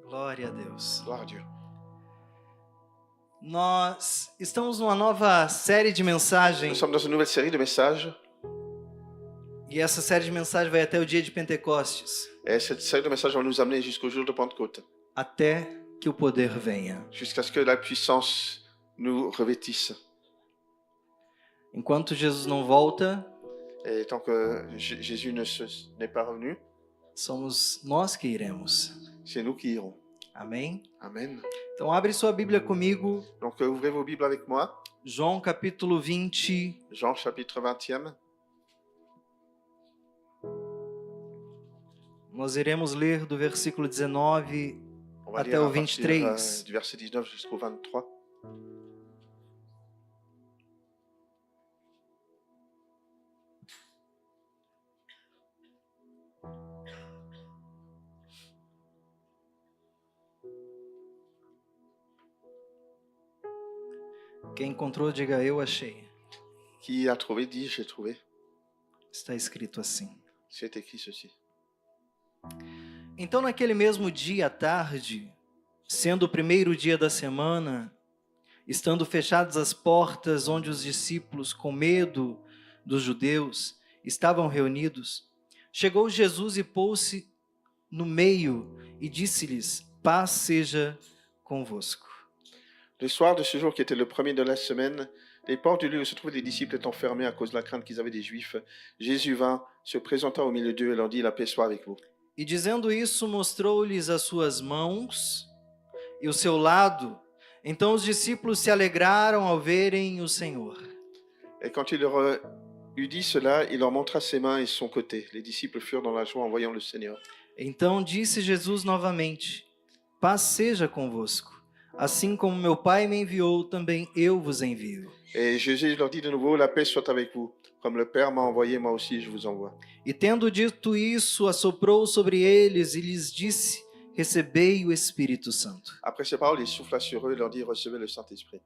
Glória a Deus. Gloire à Dieu. Nós estamos numa nova série de mensagens Nous sommes dans une nouvelle série de messages. e essa série de mensagens vai até o dia de Pentecostes, Et cette série de messages va nous amener jusqu'au jour de Pentecôte, até que o poder venha. jusqu'à ce que la puissance nous revêtisse. Enquanto Jesus não volta, Et tant que Jésus n'est pas revenu, somos nós que iremos. c'est nous qui irons. Amém? Amen. Então abre sua Bíblia comigo, Donc ouvrez vos Bibles avec moi. João capítulo 20, Jean chapitre 20e. nós iremos ler do versículo 19 On va até lire o à partir 23. du verset 19 jusqu'au 23. Quem encontrou, diga eu achei. Qui a trouvé dit j'ai trouvé. Está escrito assim. C'est écrit ceci. Então, naquele mesmo dia à tarde, sendo o primeiro dia da semana, estando fechadas as portas onde os discípulos, com medo dos judeus, estavam reunidos, chegou Jesus e pôs-se no meio e disse-lhes: paz seja convosco. Le soir de ce jour qui était le premier de la semaine, les portes du lieu où se trouvaient les disciples étant fermées à cause de la crainte qu'ils avaient des Juifs, Jésus vint, se présenta au milieu d'eux et leur dit: la paix soit avec vous. E dizendo isso, mostrou-lhes as suas mãos e o seu lado. Então os discípulos se alegraram ao verem o Senhor. Et quand il leur eut dit cela, il leur montra ses mains et son côté. Les disciples furent dans la joie en voyant le Seigneur. Então disse Jesus novamente: paz seja convosco. Assim como meu Pai me enviou, também eu vos envio. Et Jésus leur dit de nouveau: la paix soit avec vous. Comme le Père m'a envoyé, moi aussi je vous envoie. E tendo dito isso, assoprou sobre eles e lhes disse: recebei o Espírito Santo. Après ces paroles, il souffla sur eux et leur dit: recevez le Saint-Esprit.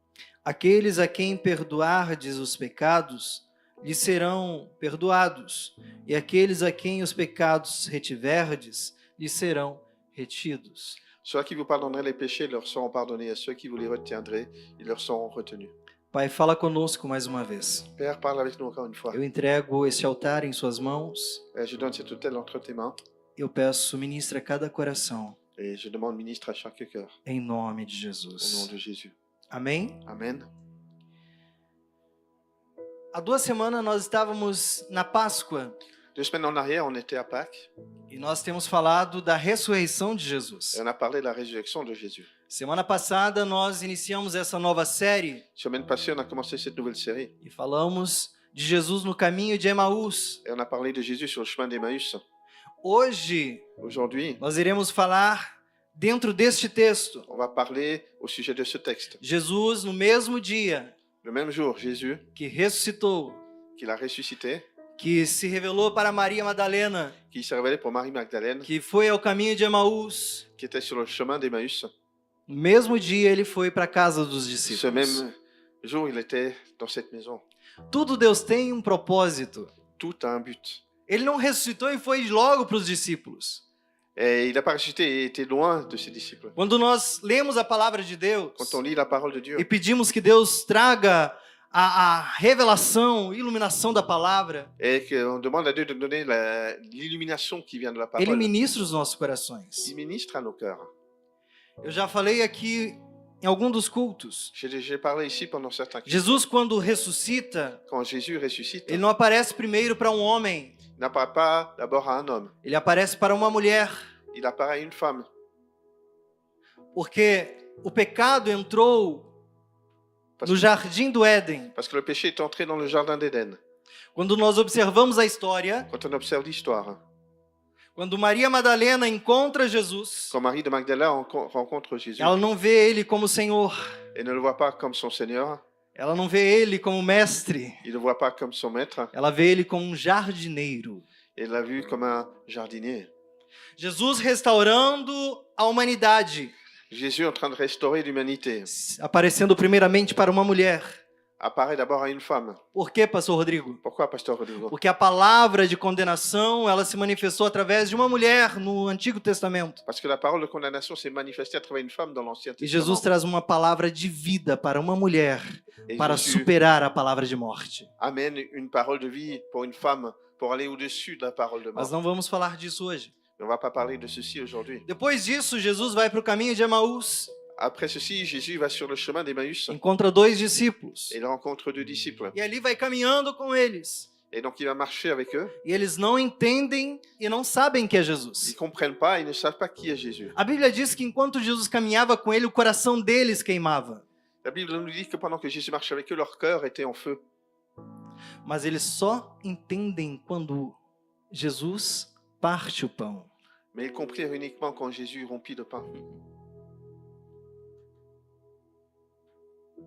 Aqueles a quem perdoardes os pecados, lhes serão perdoados, e aqueles a quem os pecados retiverdes, lhes serão retidos. Ceux à qui vous pardonnerez les péchés leur seront pardonnés, à ceux qui vous les retiendrez, ils leur seront retenus. Pai, fala conosco mais uma vez. Père, parle avec nous encore une fois. Eu entrego este altar em suas mãos. Et je donne cet autel entre tes mains Eu peço, ministra cada coração, et je demande, ministre à chaque cœur, em nome de au nom Jesus. de Jésus. Amém? Amen. Há 2 semanas nós estávamos na Páscoa 2 semaines en arrière, on était à Pâques e nós temos falado da ressurreição de et Jesus. on a parlé de la résurrection de Jésus. Semana passada nós iniciamos essa nova série Semaine passée, on a commencé cette nouvelle série e falamos de Jesus no caminho de Emaús. et on a parlé de Jésus sur le chemin d'Emmaüs. Hoje Aujourd'hui, nós iremos falar dentro deste texto. on va parler au sujet de ce texte. Jesus, no mesmo dia Le même jour, Jésus, que ressuscitou, qu'il a ressuscité, que se revelou para Maria Madalena, qui s'est révélé pour Marie Magdalène, que foi ao caminho de Emaús, qui était sur le chemin d'Emmaüs. no mesmo dia ele foi para a casa dos Ce discípulos. même jour, il était dans cette maison. Tudo Deus tem um propósito. Tout a un but. Ele não ressuscitou e foi logo para os discípulos. Et il n'a pas ressuscité et était loin de ses disciples. Quando nós lemos a palavra de Deus Quand on lit la parole de Dieu e pedimos que Deus traga a revelação, iluminação da palavra, et qu'on demande à Dieu de donner l'illumination qui vient de la Ele parole, ministra os nossos corações. il ministre à nos cœurs. Eu já falei aqui em algum dos cultos. J'ai parlé ici pendant certains cultes. Jesus, quando ressuscita, Quand Jésus ressuscite, ele não aparece primeiro para um homem, il n'apparaît pas d'abord à un homme, ele aparece para uma mulher, il apparaît à une femme. porque o pecado entrou Parce no que, jardim do Éden. parce que le péché est entré dans le jardin d'Éden. Quando nós observamos a história, Quand on observe l'histoire, quando Maria Madalena encontra Jesus, quand Marie de Magdala rencontre Jésus ela não vê ele como Senhor, et ne le voit pas comme son Seigneur, ela não vê ele como mestre, il ne le voit pas comme son maître, ela vê ele como um jardineiro. il l'a vu comme un jardinier. Jesus restaurando a humanidade, Jésus en train de restaurer l'humanité, aparecendo primeiramente para uma mulher, apparaît d'abord à une femme. Por quê, pastor Rodrigo? Pourquoi, pasteur Rodrigo? Porque a palavra de condenação, ela se manifestou através de uma mulher no Antigo Testamento. Parce que la parole de condamnation s'est manifestée à travers une femme dans l'Ancien E Jesus Testament. traz uma palavra de vida para uma mulher, Et para Jésus superar a palavra de morte. amène une parole de vie pour une femme, pour aller au-dessus de la parole de Mas mort. não vamos falar disso hoje. Mais on ne va pas parler de ceci aujourd'hui. Depois disso, Jesus vai para o caminho de Emaús, Après ceci, Jésus va sur le chemin d'Emmaüs encontra 2 discípulos. et il rencontre 2 disciples. E ali vai caminhando com eles. Et donc il va marcher avec eux. E eles não entendem e não sabem que é Ils Jesus. ne comprennent pas, ils ne savent pas qui est Jésus. A Bíblia diz que enquanto Jesus caminhava com ele, o coração deles queimava. La Bible nous dit que pendant que Jésus marchait avec eux, leur cœur était en feu. Mas eles só entendem quando Jesus parte o pão. Mais ils comprirent uniquement quand Jésus rompit le pain.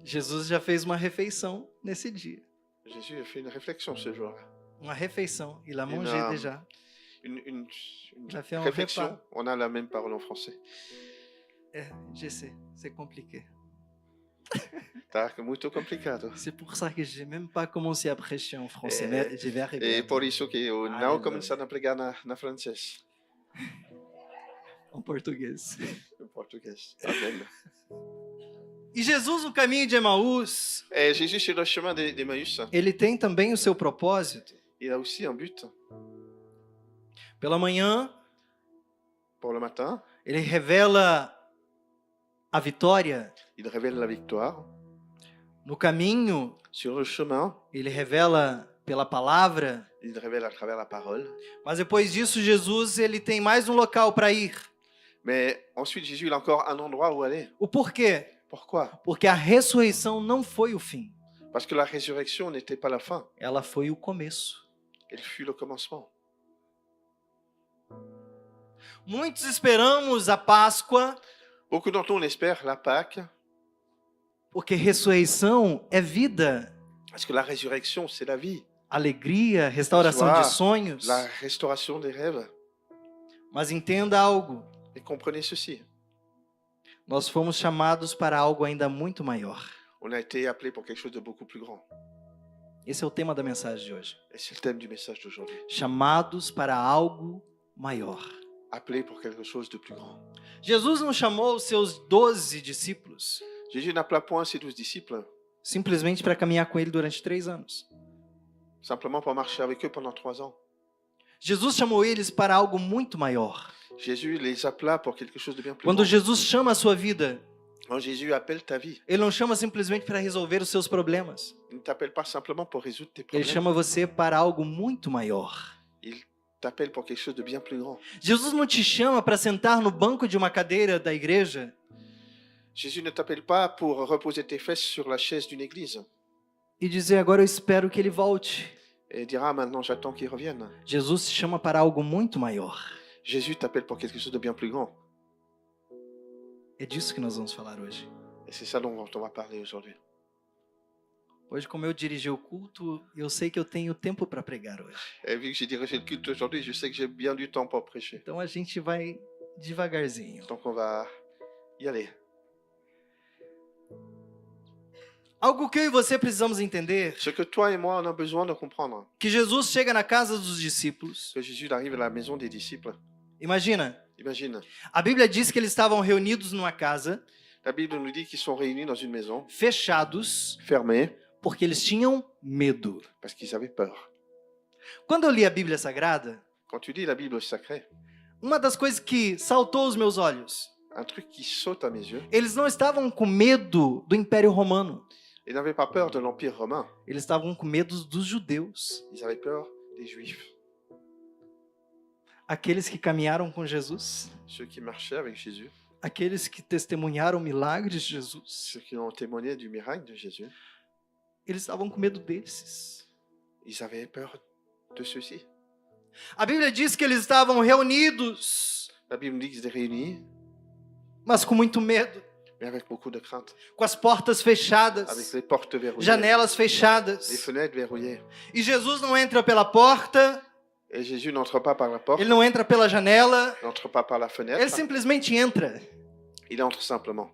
Jesus já fez uma refeição nesse dia. Jésus a fait une réflexion ce jour-là. Uma refeição. Il a Une, mangé déjà. Une Il a fait un réflexion. repas. On a la même parole en français. É, je sais, c'est compliqué. Tá muito complicado. C'est pour ça que j'ai même pas commencé à prêcher en français, mais je vais arriver. E por isso que eu não Aleluia. começando a pregar na francês, En português. no português. Amém. E Jesus, no caminho de Emaús, Et Jésus sur le chemin d'Emmaüs, ele tem também o seu propósito. il a aussi un but. Pela manhã, Pour le matin, ele revela a vitória. il révèle la victoire. No caminho, Sur le chemin, ele revela pela palavra. il révèle à travers la parole. Mas depois disso, Jesus ele tem mais um local para ir. Mais ensuite, Jésus, il a encore un endroit où aller. O porquê? Pourquoi? Porque a ressurreição não foi o fim. Parce que la résurrection n'était pas la fin. Ela foi o começo. Elle fut le commencement. Muitos esperamos a Páscoa, Beaucoup d'entre nous, on espère la Pâque, porque ressurreição é vida, parce que la résurrection, c'est la vie, alegria, restauração Joie, de sonhos. la restauration des rêves. Mas entenda algo, Et comprenez ceci, nós fomos chamados para algo ainda muito maior. on a été appelé pour quelque chose de beaucoup plus grand. Esse é o tema da mensagem de hoje. Et c'est le thème du message d'aujourd'hui. Chamados para algo maior. Appelé pour quelque chose de plus grand. Jesus não chamou os seus 12 discípulos Jésus n'appela point ses 12 disciples simplesmente para caminhar com ele durante 3 anos. simplement pour marcher avec eux pendant 3 ans. Jesus chamou eles para algo muito maior. Jésus les appela pour quelque chose de bien plus Quando grand. Jesus chama a sua vida, Quand Jésus appelle ta vie, ele não chama simplesmente para resolver os seus problemas. il ne t'appelle pas simplement pour résoudre tes Ele problèmes. chama você para algo muito maior. Il t'appelle pour quelque chose de bien plus grand. Jesus não te chama para sentar no banco de uma cadeira da igreja Jésus ne t'appelle pas pour reposer tes fesses sur la chaise d'une église e dizer agora eu espero que ele volte. et dire ah maintenant j'attends qu'il revienne. Jesus te chama para algo muito maior. Jésus t'appelle pour quelque chose de bien plus grand. É disso que nós vamos falar hoje. Et c'est ça dont on va parler aujourd'hui. Hoje, como eu dirigi o culto, eu sei que eu tenho tempo para pregar hoje. Et vu que j'ai dirigé le culte aujourd'hui, je sais que j'ai bien du temps pour prêcher. Então a gente vai devagarzinho. Donc on va y aller. Algo que eu e você precisamos entender, Ce que toi et moi on a besoin de comprendre, que Jesus chega na casa dos discípulos. que Jésus arrive à la maison des disciples. Imagina, Imagine, a Bíblia diz que eles estavam reunidos numa casa, la Bible nous dit qu'ils sont réunis dans une maison, fechados, fermée, porque eles tinham medo. parce qu'ils avaient peur. Quando eu li a Bíblia Sagrada, Quand tu lis la Bible sacrée, uma das coisas que saltou aos meus olhos, un truc qui saute à mes yeux, eles não estavam com medo do Império Romano. ils n'avaient pas peur de l'Empire romain, Eles estavam com medo dos judeus, ils avaient peur des Juifs, aqueles que caminharam com Jesus, ceux qui marchaient avec Jésus, aqueles que testemunharam milagres de Jesus. ceux qui ont témoigné du miracle de Jésus. Eles estavam com medo desses. Ils avaient peur de ceux-ci. A Bíblia diz que eles estavam reunidos, La Bible nous dit qu'ils étaient réunis, mas com muito medo, mais avec beaucoup de crainte, com as portas avec fechadas, les portes verrouillées, janelas les fechadas. fenêtres verrouillées. E Jesus não entra pela porta, Et Jésus n'entre pas par la porte, ele não entra pela janela, n'entre pas par la ele fenêtre, simplesmente entra. il entre simplement.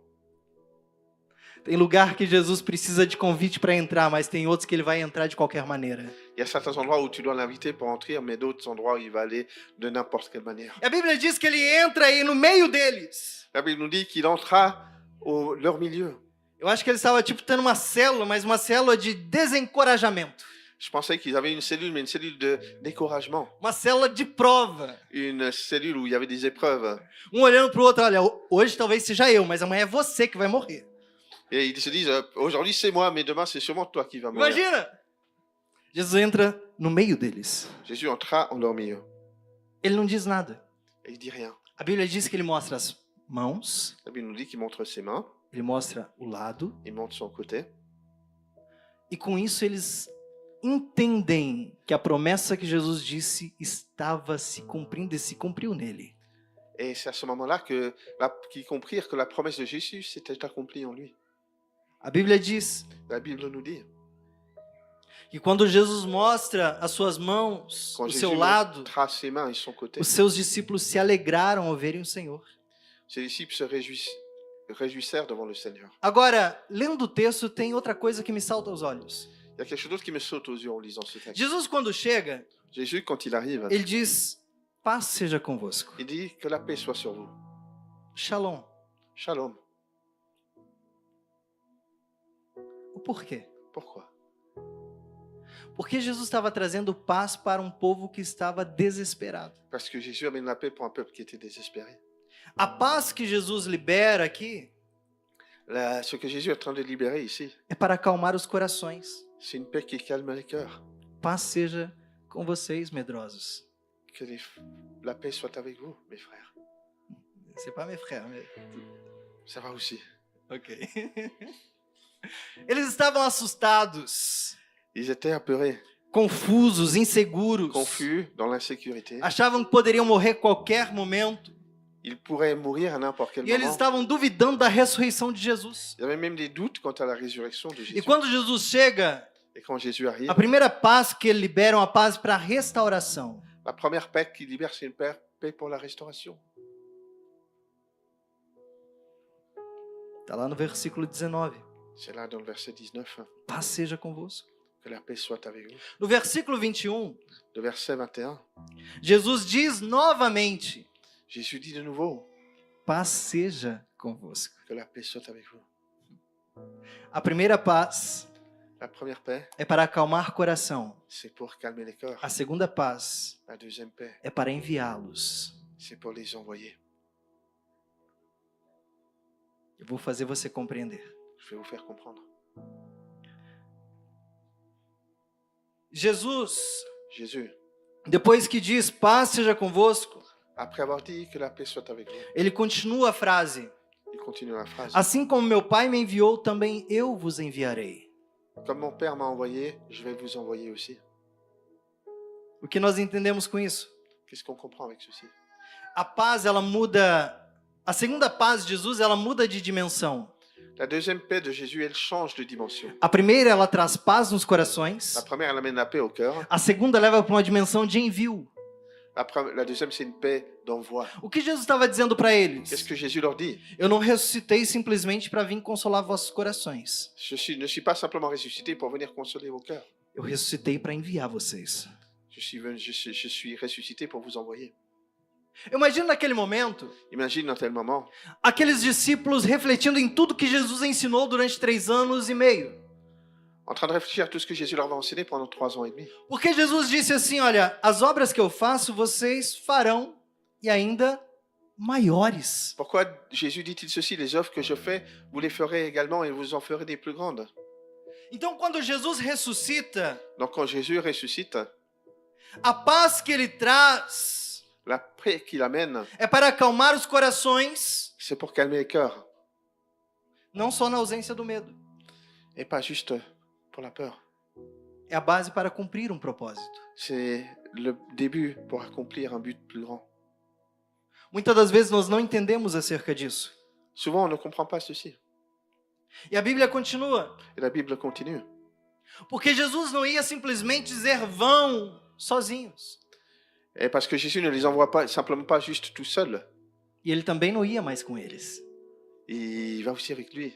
Tem lugar que Jesus precisa de convite para entrar, mas tem outros que ele vai entrar de qualquer maneira. Il y a certains endroits où tu dois l'inviter pour entrer, mais d'autres endroits où il va aller de n'importe quelle manière. E a Bíblia diz que ele entra aí no meio deles. La Bible nous dit qu'il entra au leur milieu. Eu acho que ele estava tipo tendo uma célula, mas uma célula de desencorajamento. Je pensais qu'ils avaient une cellule, mais une cellule de découragement. Uma célula de prova. Une cellule où il y avait des épreuves. Um olhando para o outro, olha, hoje talvez seja eu, mas amanhã é você que vai morrer. Et ils se disent, aujourd'hui c'est moi, mais demain c'est sûrement toi qui vas mourir. Imagina! Jesus entra no meio deles. Jésus entra en leur milieu. Ele não diz nada. Et il dit rien. A Bíblia diz que ele mostra as mãos, La Bible nous dit qu'il montre ses mains, ele mostra o lado, il montre son côté. e com isso eles entendem que a promessa que Jesus disse estava se cumprindo e se cumpriu nele. Et c'est à ce moment-là qu'ils comprirent que la promesse de Jésus s'était accomplie en lui. A Bíblia diz La Bible nous dit, que quando Jesus mostra as suas mãos, quand o Jésus seu lado, montra ses mains et son côté, os seus discípulos se alegraram ao verem o Senhor. ses disciples se réjouissèrent devant le Seigneur. Agora, lendo o texto, tem outra coisa que me salta aos olhos. Il y a quelque chose d'autre qui me saute aux yeux en lisant ce texte. Jesus, quando chega, Jésus, quand il arrive, ele diz, paz seja convosco. il dit que la paix soit sur vous. Shalom. Shalom. O porquê? Pourquoi? Porque Jesus estava trazendo paz para um povo que estava desesperado. Parce que Jésus amène la paix pour un peuple qui était désespéré. A paz que Jesus libera aqui Ce que Jésus est en train de libérer ici, é para acalmar os corações. c'est une paix qui calme les cœurs. Paz seja com vocês, medrosos. Que la paix soit avec vous, mes frères. C'est pas mes frères, mais... Ça va aussi. Ok. Eles estavam assustados, Ils étaient apeurés, confusos, inseguros. confus, dans l'insécurité. Achavam que poderiam morrer a qualquer momento. Ils pourraient mourir à n'importe quel E eles moment. estavam duvidando da ressurreição de Jesus. Il y avait même des doutes quant à la résurrection de Jésus. E quando Jesus chega, Et quand Jésus arrive, a primeira paz que ele libera é uma paz para a restauração. la première paix qu'il libère, c'est une paix pour la restauration. Está lá no versículo 19. C'est là dans le verset 19. Paz seja convosco. Que la paix soit avec vous. No versículo 21, Le verset 21, Jesus diz novamente, Jésus dit de nouveau paz seja convosco. que la paix soit avec vous. A primeira paz La première paix, é para acalmar coração. c'est pour calmer les cœurs. A segunda paz La deuxième paix, é para enviá-los. c'est pour les envoyer. Eu vou fazer você compreender. Je vais vous faire comprendre. Jesus, Jésus, depois que diz paz seja convosco, après avoir dit que la paix soit avec vous, ele continua a frase. il continue la phrase. Assim como meu Pai me enviou, também eu vos enviarei. Comme mon Père m'a envoyé, je vais vous envoyer aussi. O que nós entendemos com isso? Qu'est-ce qu'on comprend avec ceci? A paz, ela muda. A segunda paz de Jesus, ela muda de dimensão. La deuxième paix de Jésus, elle change de dimension. A primeira, ela traz paz nos corações. La première, elle amène la paix au cœur. A segunda leva para uma dimensão de envio. La deuxième, c'est une paix d'envoi. O que Jesus estava dizendo para Qu'est-ce eles? que Jésus leur dit? Eu não ressuscitei simplesmente para vir consolar vossos corações. Ne suis pas simplement ressuscité pour venir consoler vos cœurs. Eu ressuscitei para enviar vocês. Je suis ressuscité pour vous envoyer. Eu imagino naquele momento, Imagine dans tel moment, aqueles discípulos refletindo em tudo que Jesus ensinou durante 3 anos e meio. en train de réfléchir à tout ce que Jésus leur a enseigné pendant 3 ans et demi. Porque Jesus disse assim, olha, as obras que eu faço, vocês farão e ainda maiores. Pourquoi Jésus dit-il ceci? Les œuvres que je fais, vous les ferez également et vous en ferez des plus grandes. Então, quando Jesus ressuscita, Donc quand Jésus ressuscite, a paz que ele traz la paix qu'il amène, é para acalmar os corações, c'est pour calmer les cœurs. não só na ausência do medo. Et pas juste pour la peur. É a base para cumprir um propósito. C'est le début pour accomplir un but plus grand. Muitas das vezes nós não entendemos acerca disso. Souvent, on ne comprend pas ceci. E a Bíblia continua. Et la Bible continue. Porque Jesus não ia simplesmente dizer vão sozinhos. Et parce que Jésus ne les envoie pas simplement pas juste tout seul. E ele também não ia mais com eles. Il va aussi avec lui.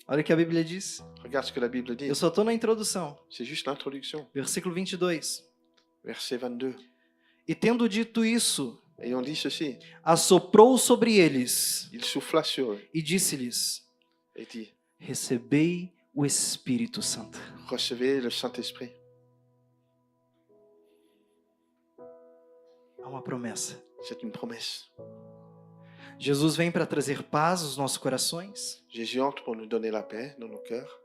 Olha o que a Bíblia diz. Regarde ce que la Bible dit. Eu só estou na introdução. C'est juste l'introduction. Versículo 22. Verset 22. E tendo dito isso, Ayant dit ceci, assoprou sobre eles il souffla sur eux e disse-lhes: et dit, recebei o Espírito Santo. recevez le Saint-Esprit. Há uma promessa. C'est une promesse. Jesus vem para trazer paz aos nossos corações. Jésus entre pour nous donner la paix dans nos cœurs.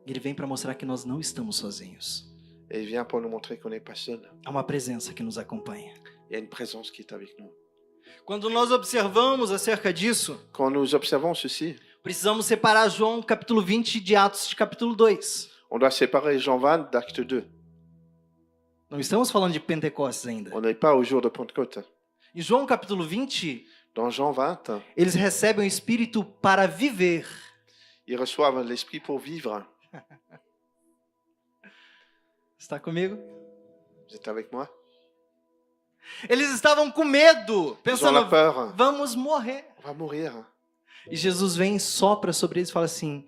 Ele vem para mostrar que nós não estamos sozinhos. Et il vient pour nous montrer qu'on n'est pas seul. Há uma presença que nos acompanha. Il y a une présence qui est avec nous. Quando nós observamos acerca disso, Quand nous observons ceci, precisamos separar João capítulo 20 de Atos de capítulo 2. on doit séparer Jean 20 d'Acte 2. Não estamos falando de Pentecostes ainda. On n'est pas au jour de Pentecôte. Em João capítulo 20, Dans Jean 20, eles recebem o Espírito para viver. ils reçoivent l'Esprit pour vivre. Está comigo? Vous êtes avec moi? Eles estavam com medo, Ils ont la pensando, peur. vamos morrer. On va mourir. E Jesus vem e sopra sobre eles e fala assim,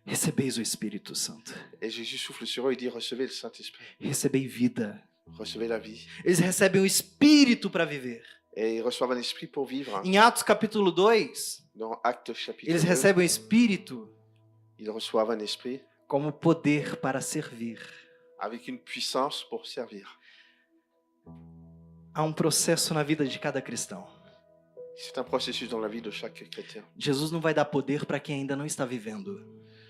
recebeis o Espírito Santo. Et Jésus souffle sur eux et dit, recevez le Saint-Esprit. Recebei vida. Recevez la vie. Eles recebem o Espírito para viver. Et ils reçoivent un esprit pour vivre. Em Atos capítulo 2, Dans Acte chapitre eles 2, recebem o Espírito ils reçoivent un esprit como poder para servir. avec une puissance pour servir. Há um processo na vida de cada cristão. C'est un processus dans la vie de chaque chrétien. Jesus não vai dar poder para quem ainda não está vivendo.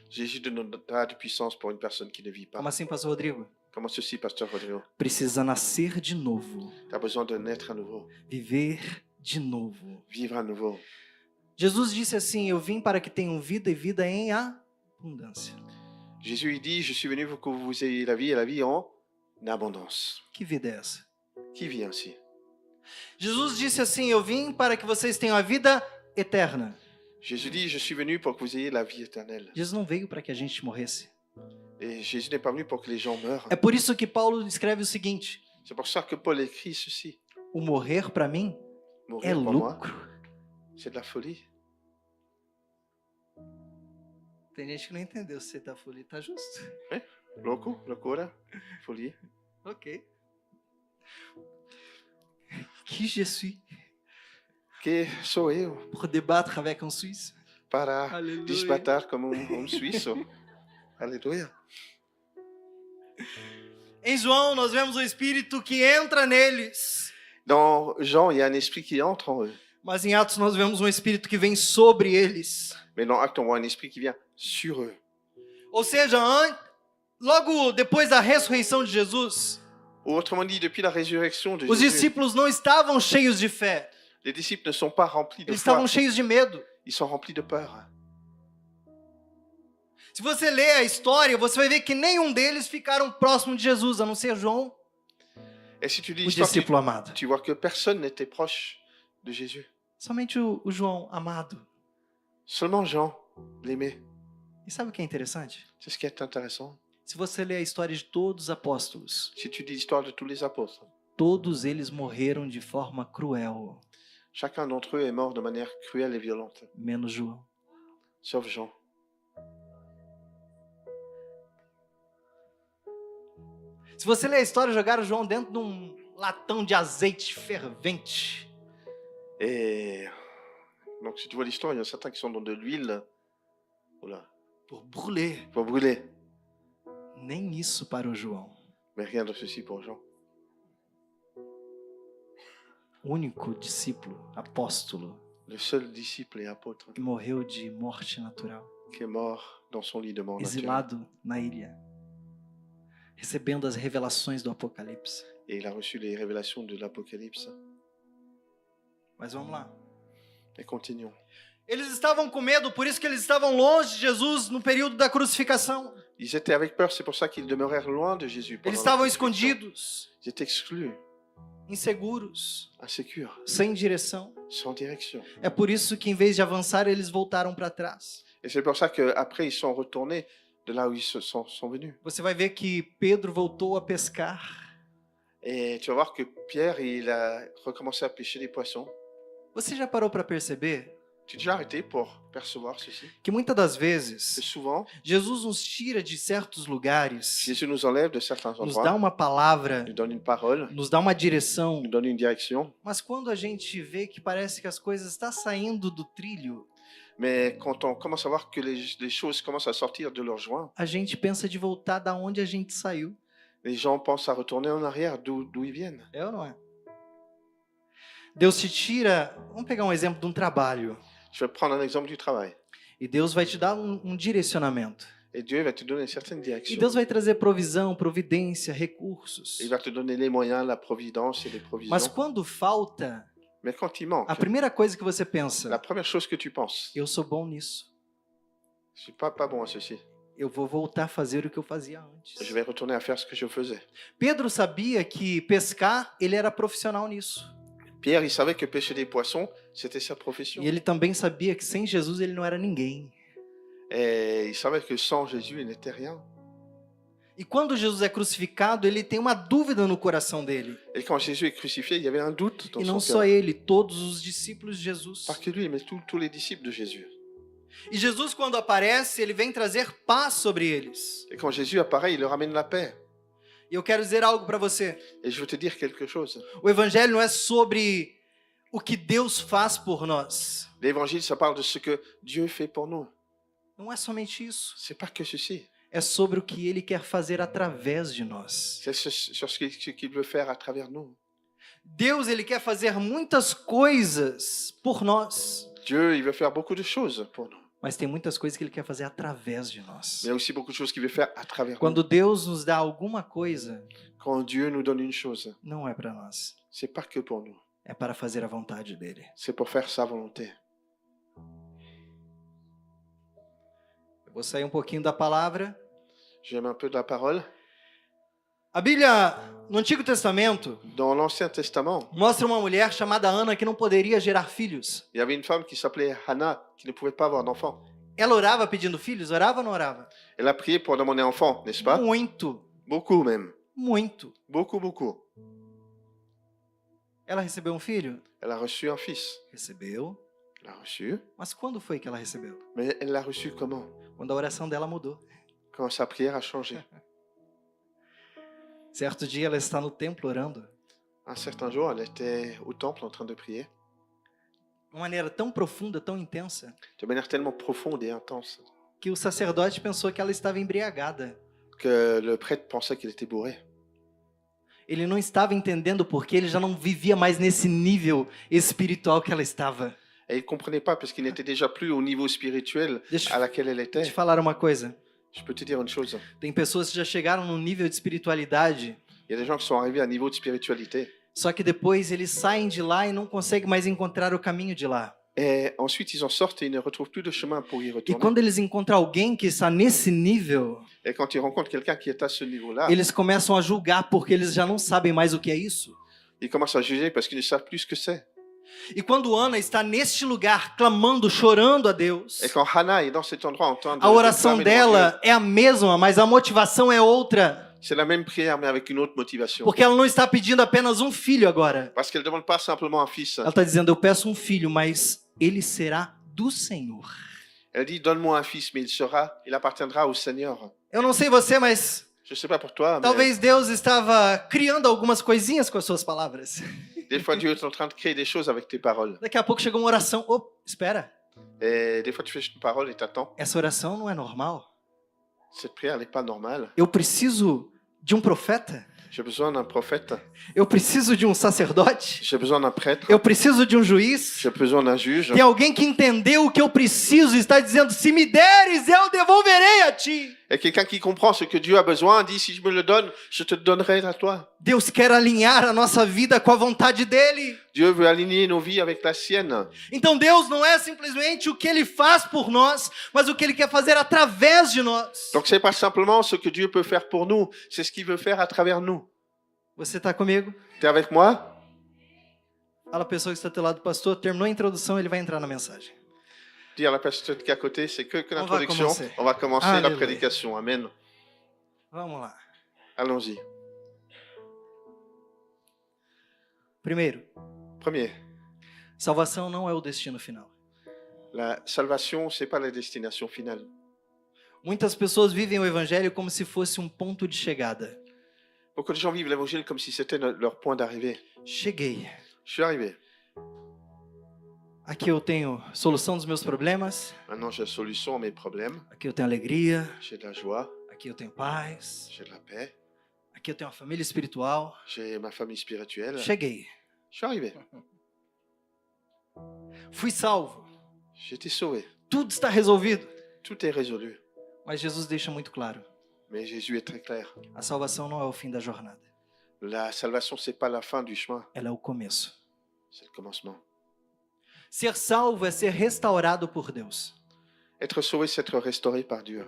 Jésus ne donne pas de puissance pour une personne qui ne vit pas. Como assim, pastor Rodrigo? Comment ceci, pasteur Rodrigo? Precisa nascer de novo. Tu as besoin de naître à nouveau, Viver de novo. vivre à nouveau. Jesus disse assim, eu vim para que tenham vida e vida em abundância. Jésus il dit, je suis venu pour que vous ayez la vie et la vie en abondance. Que vida é essa? Qui vit ainsi? Jesus disse assim, eu vim para que vocês tenham a vida eterna. Jésus dit, je suis venu pour que vous ayez la vie éternelle. Jesus não veio para que a gente morresse. Et Jésus n'est pas venu pour que les gens meurent. É por isso que Paulo escreve o seguinte, C'est pour ça que Paul écrit ceci. o morrer para mim é Mourir pour moi, lucro. c'est de la folie. Tem gente que não entendeu se você tá folia, tá justo. Loucura, folie. Ok. Qui je suis Que sou eu pour débattre avec un Suisse? para Aleluia. disbatar como suíço? Aleluia. Em João, nós vemos o Espírito que entra neles. Dans Jean, il y a un esprit qui entre en eux. Mas em Atos nós vemos um Espírito que vem sobre eles. Mais dans Acte, on voit un esprit qui vient sur eux. Ou seja, logo depois da ressurreição de Jesus, Ou autrement dit, depuis la résurrection de os Jésus, discípulos não estavam cheios de fé. les disciples ne sont pas remplis de Eles foi, estavam cheios de medo. ils sont remplis de peur. Se você ler a história, você vai ver que nenhum deles ficaram próximo de Jesus, a não ser João, Et si tu lis o l'histoire, discípulo amado. tu vois que personne n'était proche de Jésus. Somente o João amado. Seulement Jean l'aimait. E sabe o que é interessante? C'est ce qui est intéressant. Se você ler a história de todos os apóstolos, Si tu lis l'histoire de tous les apôtres, todos eles morreram de forma cruel, chacun d'entre eux est mort de manière cruelle et violente, menos João. sauf Jean. Se você ler a história, jogaram João dentro de um latão de azeite fervente. Et donc, si tu vois l'histoire, il y en a certains qui sont dans de l'huile. Oula, Por brûler. pour brûler. Nem isso para o João. Mais rien de ceci pour Jean. Único discípulo, apóstolo, Le seul disciple et apôtre que morreu de morte natural. qui est mort dans son lit de mort naturelle. Exilado na ilha. Recebendo as revelações do Apocalipse. Et il a reçu les révélations de l'Apocalypse. Mas vamos lá. Et continuons. Eles estavam com medo, por isso que eles estavam longe de Jesus no período da crucificação. Ils étaient avec peur, c'est pour ça qu'ils demeurèrent loin de Jésus. pendant Eles la estavam crucifixion. escondidos, Ils étaient exclus, inseguros, insécures, sem direção. sans direction. É por isso que em vez de avançar, eles voltaram para trás. Et c'est pour ça qu'après, ils sont retournés de là où ils sont venus. Você vai ver que Pedro voltou a pescar. Et tu vas voir que Pierre, il a recommencé à pêcher des poissons. Você já parou para perceber Tu es déjà arrêté pour percevoir ceci? Que muitas das Que vezes souvent, Jesus nos tira de certos lugares, Jésus nous enlève de certains nos dá endroits, uma palavra, nous donne une parole, nos dá uma direção, nous donne une direction. mas quando a gente vê que parece que as coisas estão saindo do trilho, Mais quand on commence à voir que les choses commencent à sortir de leur joint, a gente pensa de voltar da onde a gente saiu. les gens pensent à retourner en arrière d'où ils viennent. É ou não é? Deus te tira, vamos pegar um exemplo de um trabalho, Je vais prendre un exemple du travail. e Deus vai te dar um direcionamento. Et Dieu va te donner une certaine E direction. Deus vai trazer provisão, providência, recursos. Il va te donner les moyens, la providence et les Mas provisions. quando falta, Mais quand il manque, a primeira coisa que você la pensa, première chose que tu penses, eu sou bom nisso. je suis pas bon à ceci. Eu vou voltar a fazer o que eu fazia antes. Je vais retourner à faire ce que je faisais. Pedro sabia que pescar, ele era profissional nisso. Pierre, il savait que pêcher des poissons, c'était sa profession. E ele também sabia que sem Jesus ele não era ninguém. Et il savait que sans Jésus, il n'était rien. E quando Jesus é crucificado, ele tem uma dúvida no coração dele. Et quand Jésus est crucifié, il y avait un doute dans E son não só cœur. ele, todos os discípulos de Jesus. Pas que lui, mais tous les disciples de Jésus. E Jesus, quando aparece, ele vem trazer paz sobre eles. Et quand Jésus apparaît, il leur amène la paix. E eu quero dizer algo para você. Et je veux te dire quelque chose. O evangelho não é sobre o que Deus faz por nós. L'évangile, ça parle de ce que Dieu fait pour nous. Não é somente isso. C'est pas que ceci. É sobre o que ele quer fazer através de nós. C'est sur ce qu'il veut faire à travers nous. Deus, ele quer fazer muitas coisas por nós, Dieu, il veut faire beaucoup de choses pour nous. mas tem muitas coisas que ele quer fazer através de nós. Mais il y a aussi beaucoup de choses qu'il veut faire à travers nous. Quando Deus nos dá alguma coisa, Quand Dieu nous donne une chose, não é para nós, c'est pas que pour nous. é para fazer a vontade dele. C'est pour faire sa volonté. Eu vou sair um pouquinho da palavra. J'aime un peu de la parole. A Bíblia, no Antigo Testamento, Dans l'Ancien Testament, mostra uma mulher chamada Ana que não poderia gerar filhos. il y avait une femme qui s'appelait Hannah, qui ne pouvait pas avoir d'enfant. Ela orava pedindo filhos? Orava ou não orava? Elle a prié pour demander enfant, n'est-ce pas? Muito, Beaucoup même. muito. Beaucoup, beaucoup. Ela recebeu um filho? Elle a reçu un fils. Recebeu. Elle l'a reçu. Mas quando foi que ela recebeu? Mais elle l'a reçu comment? Quando a oração dela mudou. Quand sa prière a changé. Certo dia ela está no templo orando, Un certain jour, elle était au temple en train de prier, de uma maneira tão profunda, tão intensa, de manière tellement profonde et intense, que o sacerdote pensou que ela estava embriagada. que le prêtre pensait qu'elle était bourrée. Ele não estava entendendo porque ele já não vivia mais nesse nível espiritual que ela estava. Et il ne comprenait pas parce qu'il n'était déjà plus au niveau spirituel Deixa à laquelle elle eu te était. falar uma coisa. Je peux te dire une chose. Tem pessoas que já chegaram num nível de espiritualidade, Il y a des gens qui sont arrivés à un niveau de spiritualité. só que depois eles saem de lá e não conseguem mais encontrar o caminho de lá. Et ensuite, ils en sortent et ils ne retrouvent plus de chemin pour y E retourner. quando eles encontram alguém que está nesse nível, Et quand ils rencontrent quelqu'un qui est à ce niveau-là, eles começam a julgar porque eles já não sabem mais o que é isso. ils commencent à juger parce qu'ils ne savent plus ce que c'est. E quando Ana está neste lugar clamando, chorando a Deus, Et quand Hannah est dans cet endroit en train de a oração clamer devant Dieu, dela é a mesma, mas a motivação é outra. c'est la même prière mais avec une autre motivation. Porque ela não está pedindo apenas um filho agora. Parce qu'elle ne demande pas simplement un fils. Ela está dizendo, eu peço um filho, mas ele será do Senhor. Elle dit, donne-moi un fils, mais il appartiendra au Seigneur. Eu não sei você, mas Je ne sais pas pour toi, mais talvez Deus estava criando algumas coisinhas com as suas palavras. des fois Dieu est en train de créer des choses avec tes paroles. Daqui a pouco chegou uma oração. Oh, espera, Et des fois tu fais une parole et t'attends. essa oração não é normal. Cette prière n'est pas normale. Eu preciso de um profeta. J'ai besoin d'un prophète. Eu preciso de um sacerdote. J'ai besoin d'un prêtre. Eu preciso de um juiz. J'ai besoin d'un juge. Tem alguém que entendeu o que eu preciso e está dizendo, se me deres, eu devolverei a ti. Et quelqu'un qui comprend ce que Dieu a besoin dit, si je me le donne, je te le donnerai à toi. Deus quer alinhar a nossa vida com a vontade dele. Dieu veut aligner nos vies avec la sienne. Então Deus não é simplesmente o que ele faz por nós, mas o que ele quer fazer através de nós. Donc c'est pas simplement ce que Dieu peut faire pour nous, c'est ce qu'il veut faire à travers nous. Você está comigo? T'es avec moi? Fala a pessoa que está do teu lado, pastor, terminou a introdução, ele vai entrar na mensagem. Dis à la personne qui est à côté, c'est que On va l'introduction. commencer. On va commencer la Alléluia. prédication. Amen. Vamos lá. Allons-y. Primeiro, Premier, salvação não é o destino final. La salvation, ce n'est pas la destination finale. Muitas pessoas vivem o evangelho como se fosse ponto de chegada. Beaucoup de gens vivent l'évangile comme si c'était leur point d'arrivée. Cheguei. Je suis arrivé. Aqui eu tenho solução dos meus problemas. Maintenant, j'ai la solution à mes problèmes. Aqui eu tenho alegria. J'ai de la joie, Aqui eu tenho paz. j'ai de la paix, Aqui eu tenho uma família espiritual. j'ai ma famille spirituelle. Cheguei. Je suis arrivé. Fui salvo. J'ai été sauvé. Tudo está resolvido. Tout est résolu. Mas Jesus deixa muito claro: Mais Jésus est très clair. a salvação não é o fim da jornada. La salvation, ce n'est pas la fin du chemin, Ela é o começo. c'est le commencement. Ser salvo é ser restaurado por Deus. Être sauvé, c'est être restauré par Dieu.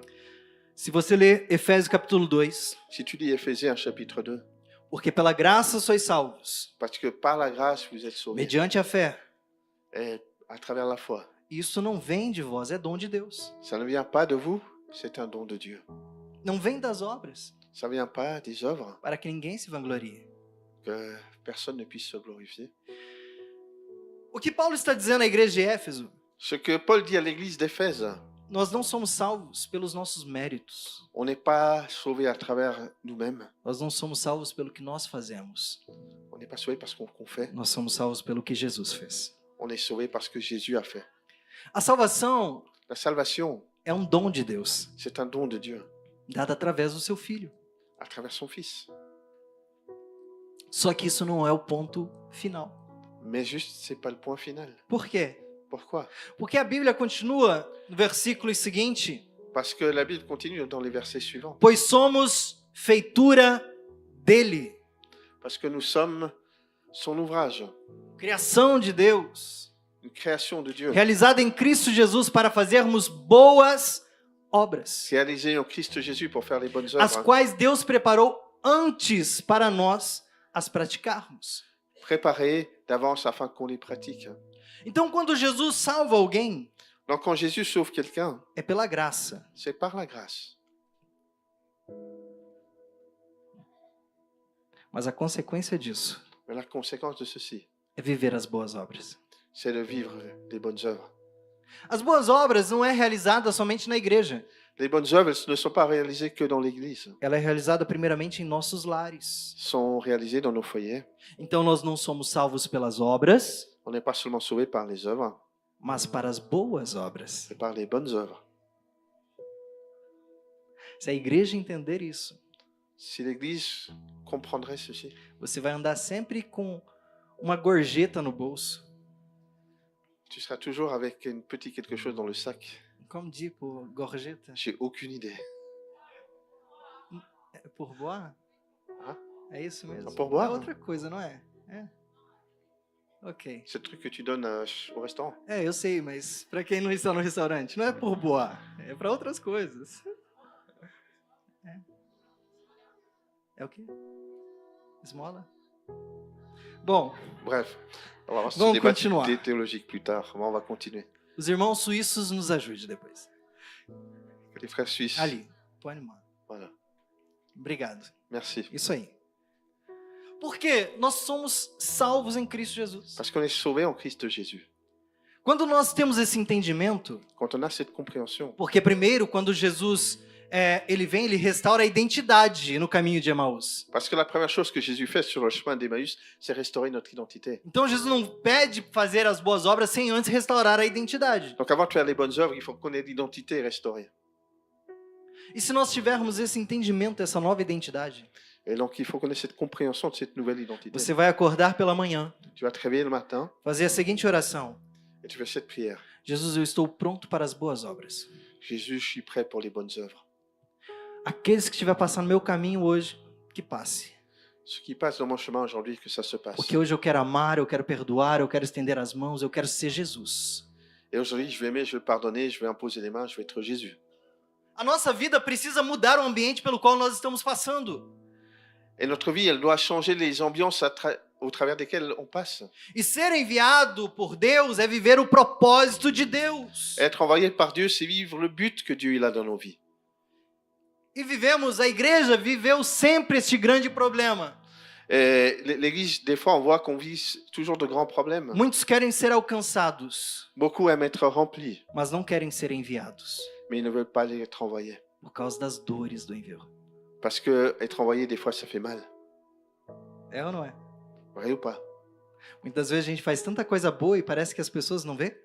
Se você ler Efésios capítulo 2, Si tu lis Éphésiens chapitre 2, porque pela graça sois salvos, parce que par la grâce, vous êtes sauvés, mediante a fé. et à travers la foi. Isso não vem de vós, é dom de Deus. Ça ne vient pas de vous, c'est un don de Dieu. Não vem das obras, Ça ne vient pas des œuvres, para que ninguém se vanglorie. que personne ne puisse se glorifier. O que Paulo está dizendo à igreja de Éfeso? Ce que Paul dit à l'église d'Éphèse, Nós não somos salvos pelos nossos méritos. on n'est pas sauvé à travers nous-mêmes. Nós não somos salvos pelo que nós fazemos. On n'est pas sauvé parce qu'on fait. Nós somos salvos pelo que Jesus fez. On est sauvé parce que Jésus a fait. A salvação La salvation, é dom de Deus, c'est un don de Dieu dado através do seu Filho. à travers son Fils. Só que isso não é o ponto final. Mais juste, c'est pas le point final. Por quê? Pourquoi? Porque a Bíblia continua no versículo seguinte: Parce que la Bible continue dans les versets suivants. pois somos feitura dele, Parce que nous sommes son ouvrage, criação de Deus, une création de Dieu, realizada em Cristo Jesus para fazermos boas obras, réalisée en Christ Jésus pour faire les bonnes as œuvres, quais Deus preparou antes para nós as praticarmos. préparées d'avance afin qu'on les pratique. Então, quando Jesus salva alguém, Donc quand Jésus sauve quelqu'un, é pela graça. c'est par la grâce. Mas a consequência disso Mais la conséquence de ceci, é viver as boas obras. c'est de vivre les bonnes œuvres. As boas obras não é realizada somente na igreja. Les bonnes œuvres elles ne sont pas réalisées que dans l'Église, Ela é realizada primeiramente em nossos lares. sont réalisées dans nos foyers. Então nós não somos salvos pelas obras, On n'est pas seulement sauvé par les œuvres, mas para as boas obras. mais par les bonnes œuvres. Se a igreja entender isso, Si l'Église comprendrait ceci, você vai andar sempre com uma gorjeta no bolso. tu seras toujours avec un petit quelque chose dans le sac. Como tipo gorjeta? J'ai aucune idée. É pourboire? Hã? É isso mesmo? É pourboire? É outra coisa, não é? É. Ok. C'est le truc que tu donnes au restaurant. É, eu sei, mas para quem não está no restaurante, não é pourboire, é para outras coisas. É o quê? Esmola? Bom, Bref, on va voir ce Vamos débat continuar. théologique plus tard. Mais on va continuer. os irmãos suíços nos ajudem depois. Les frères suisses. Ali, pode animar. Voilà. Obrigado. Merci. Isso aí. Porque nós somos salvos em Cristo Jesus. Parce qu'on est sauvé en Christ Jésus. Quando nós temos esse entendimento, Quand on a cette compréhension, porque primeiro, quando Jesus ele vem, ele restaura a identidade no caminho de Emaús. parce que la première chose que Jésus fait sur le chemin d'Emmaüs, c'est restaurer notre identité. Então Jesus não pede fazer as boas obras sem antes restaurar a identidade. Donc avant de faire les bonnes œuvres, il faut qu'on ait l'identité restaurée. E se nós tivermos esse entendimento, essa nova identidade, Et donc il faut qu'on ait cette compréhension de cette nouvelle identité. você vai acordar pela manhã, Tu vas te réveiller le matin fazer a seguinte oração: et tu fais cette prière. Jesus, eu estou pronto para as boas obras. Jésus, je suis prêt pour les bonnes œuvres. Aqueles que estiver passando no meu caminho hoje, que passe. Ce qui passe dans mon chemin aujourd'hui, que ça se passe. Porque hoje eu quero amar, eu quero perdoar, eu quero estender as mãos, eu quero ser Jesus. Et aujourd'hui, je vais aimer, je vais pardonner, je vais imposer les mains, je vais être Jésus. A nossa vida precisa mudar o ambiente pelo qual nós estamos passando. Et notre vie, elle doit changer les ambiances au travers desquelles on passe. E ser enviado por Deus é viver o propósito de Deus. Être envoyé par Dieu, c'est vivre le but que Dieu il a dans nos vies. E a igreja viveu sempre este grande problema. L'Église, des fois, on voit qu'on vit toujours de grands problèmes. Muitos querem ser alcançados, Beaucoup aiment être remplis, mas não querem ser enviados, mais ils ne veulent pas être envoyés. por causa das dores do envio. Parce que être envoyé, des fois, ça fait mal. É ou não é? Vrai ou pas? Muitas vezes a gente faz tanta coisa boa e parece que as pessoas não vê.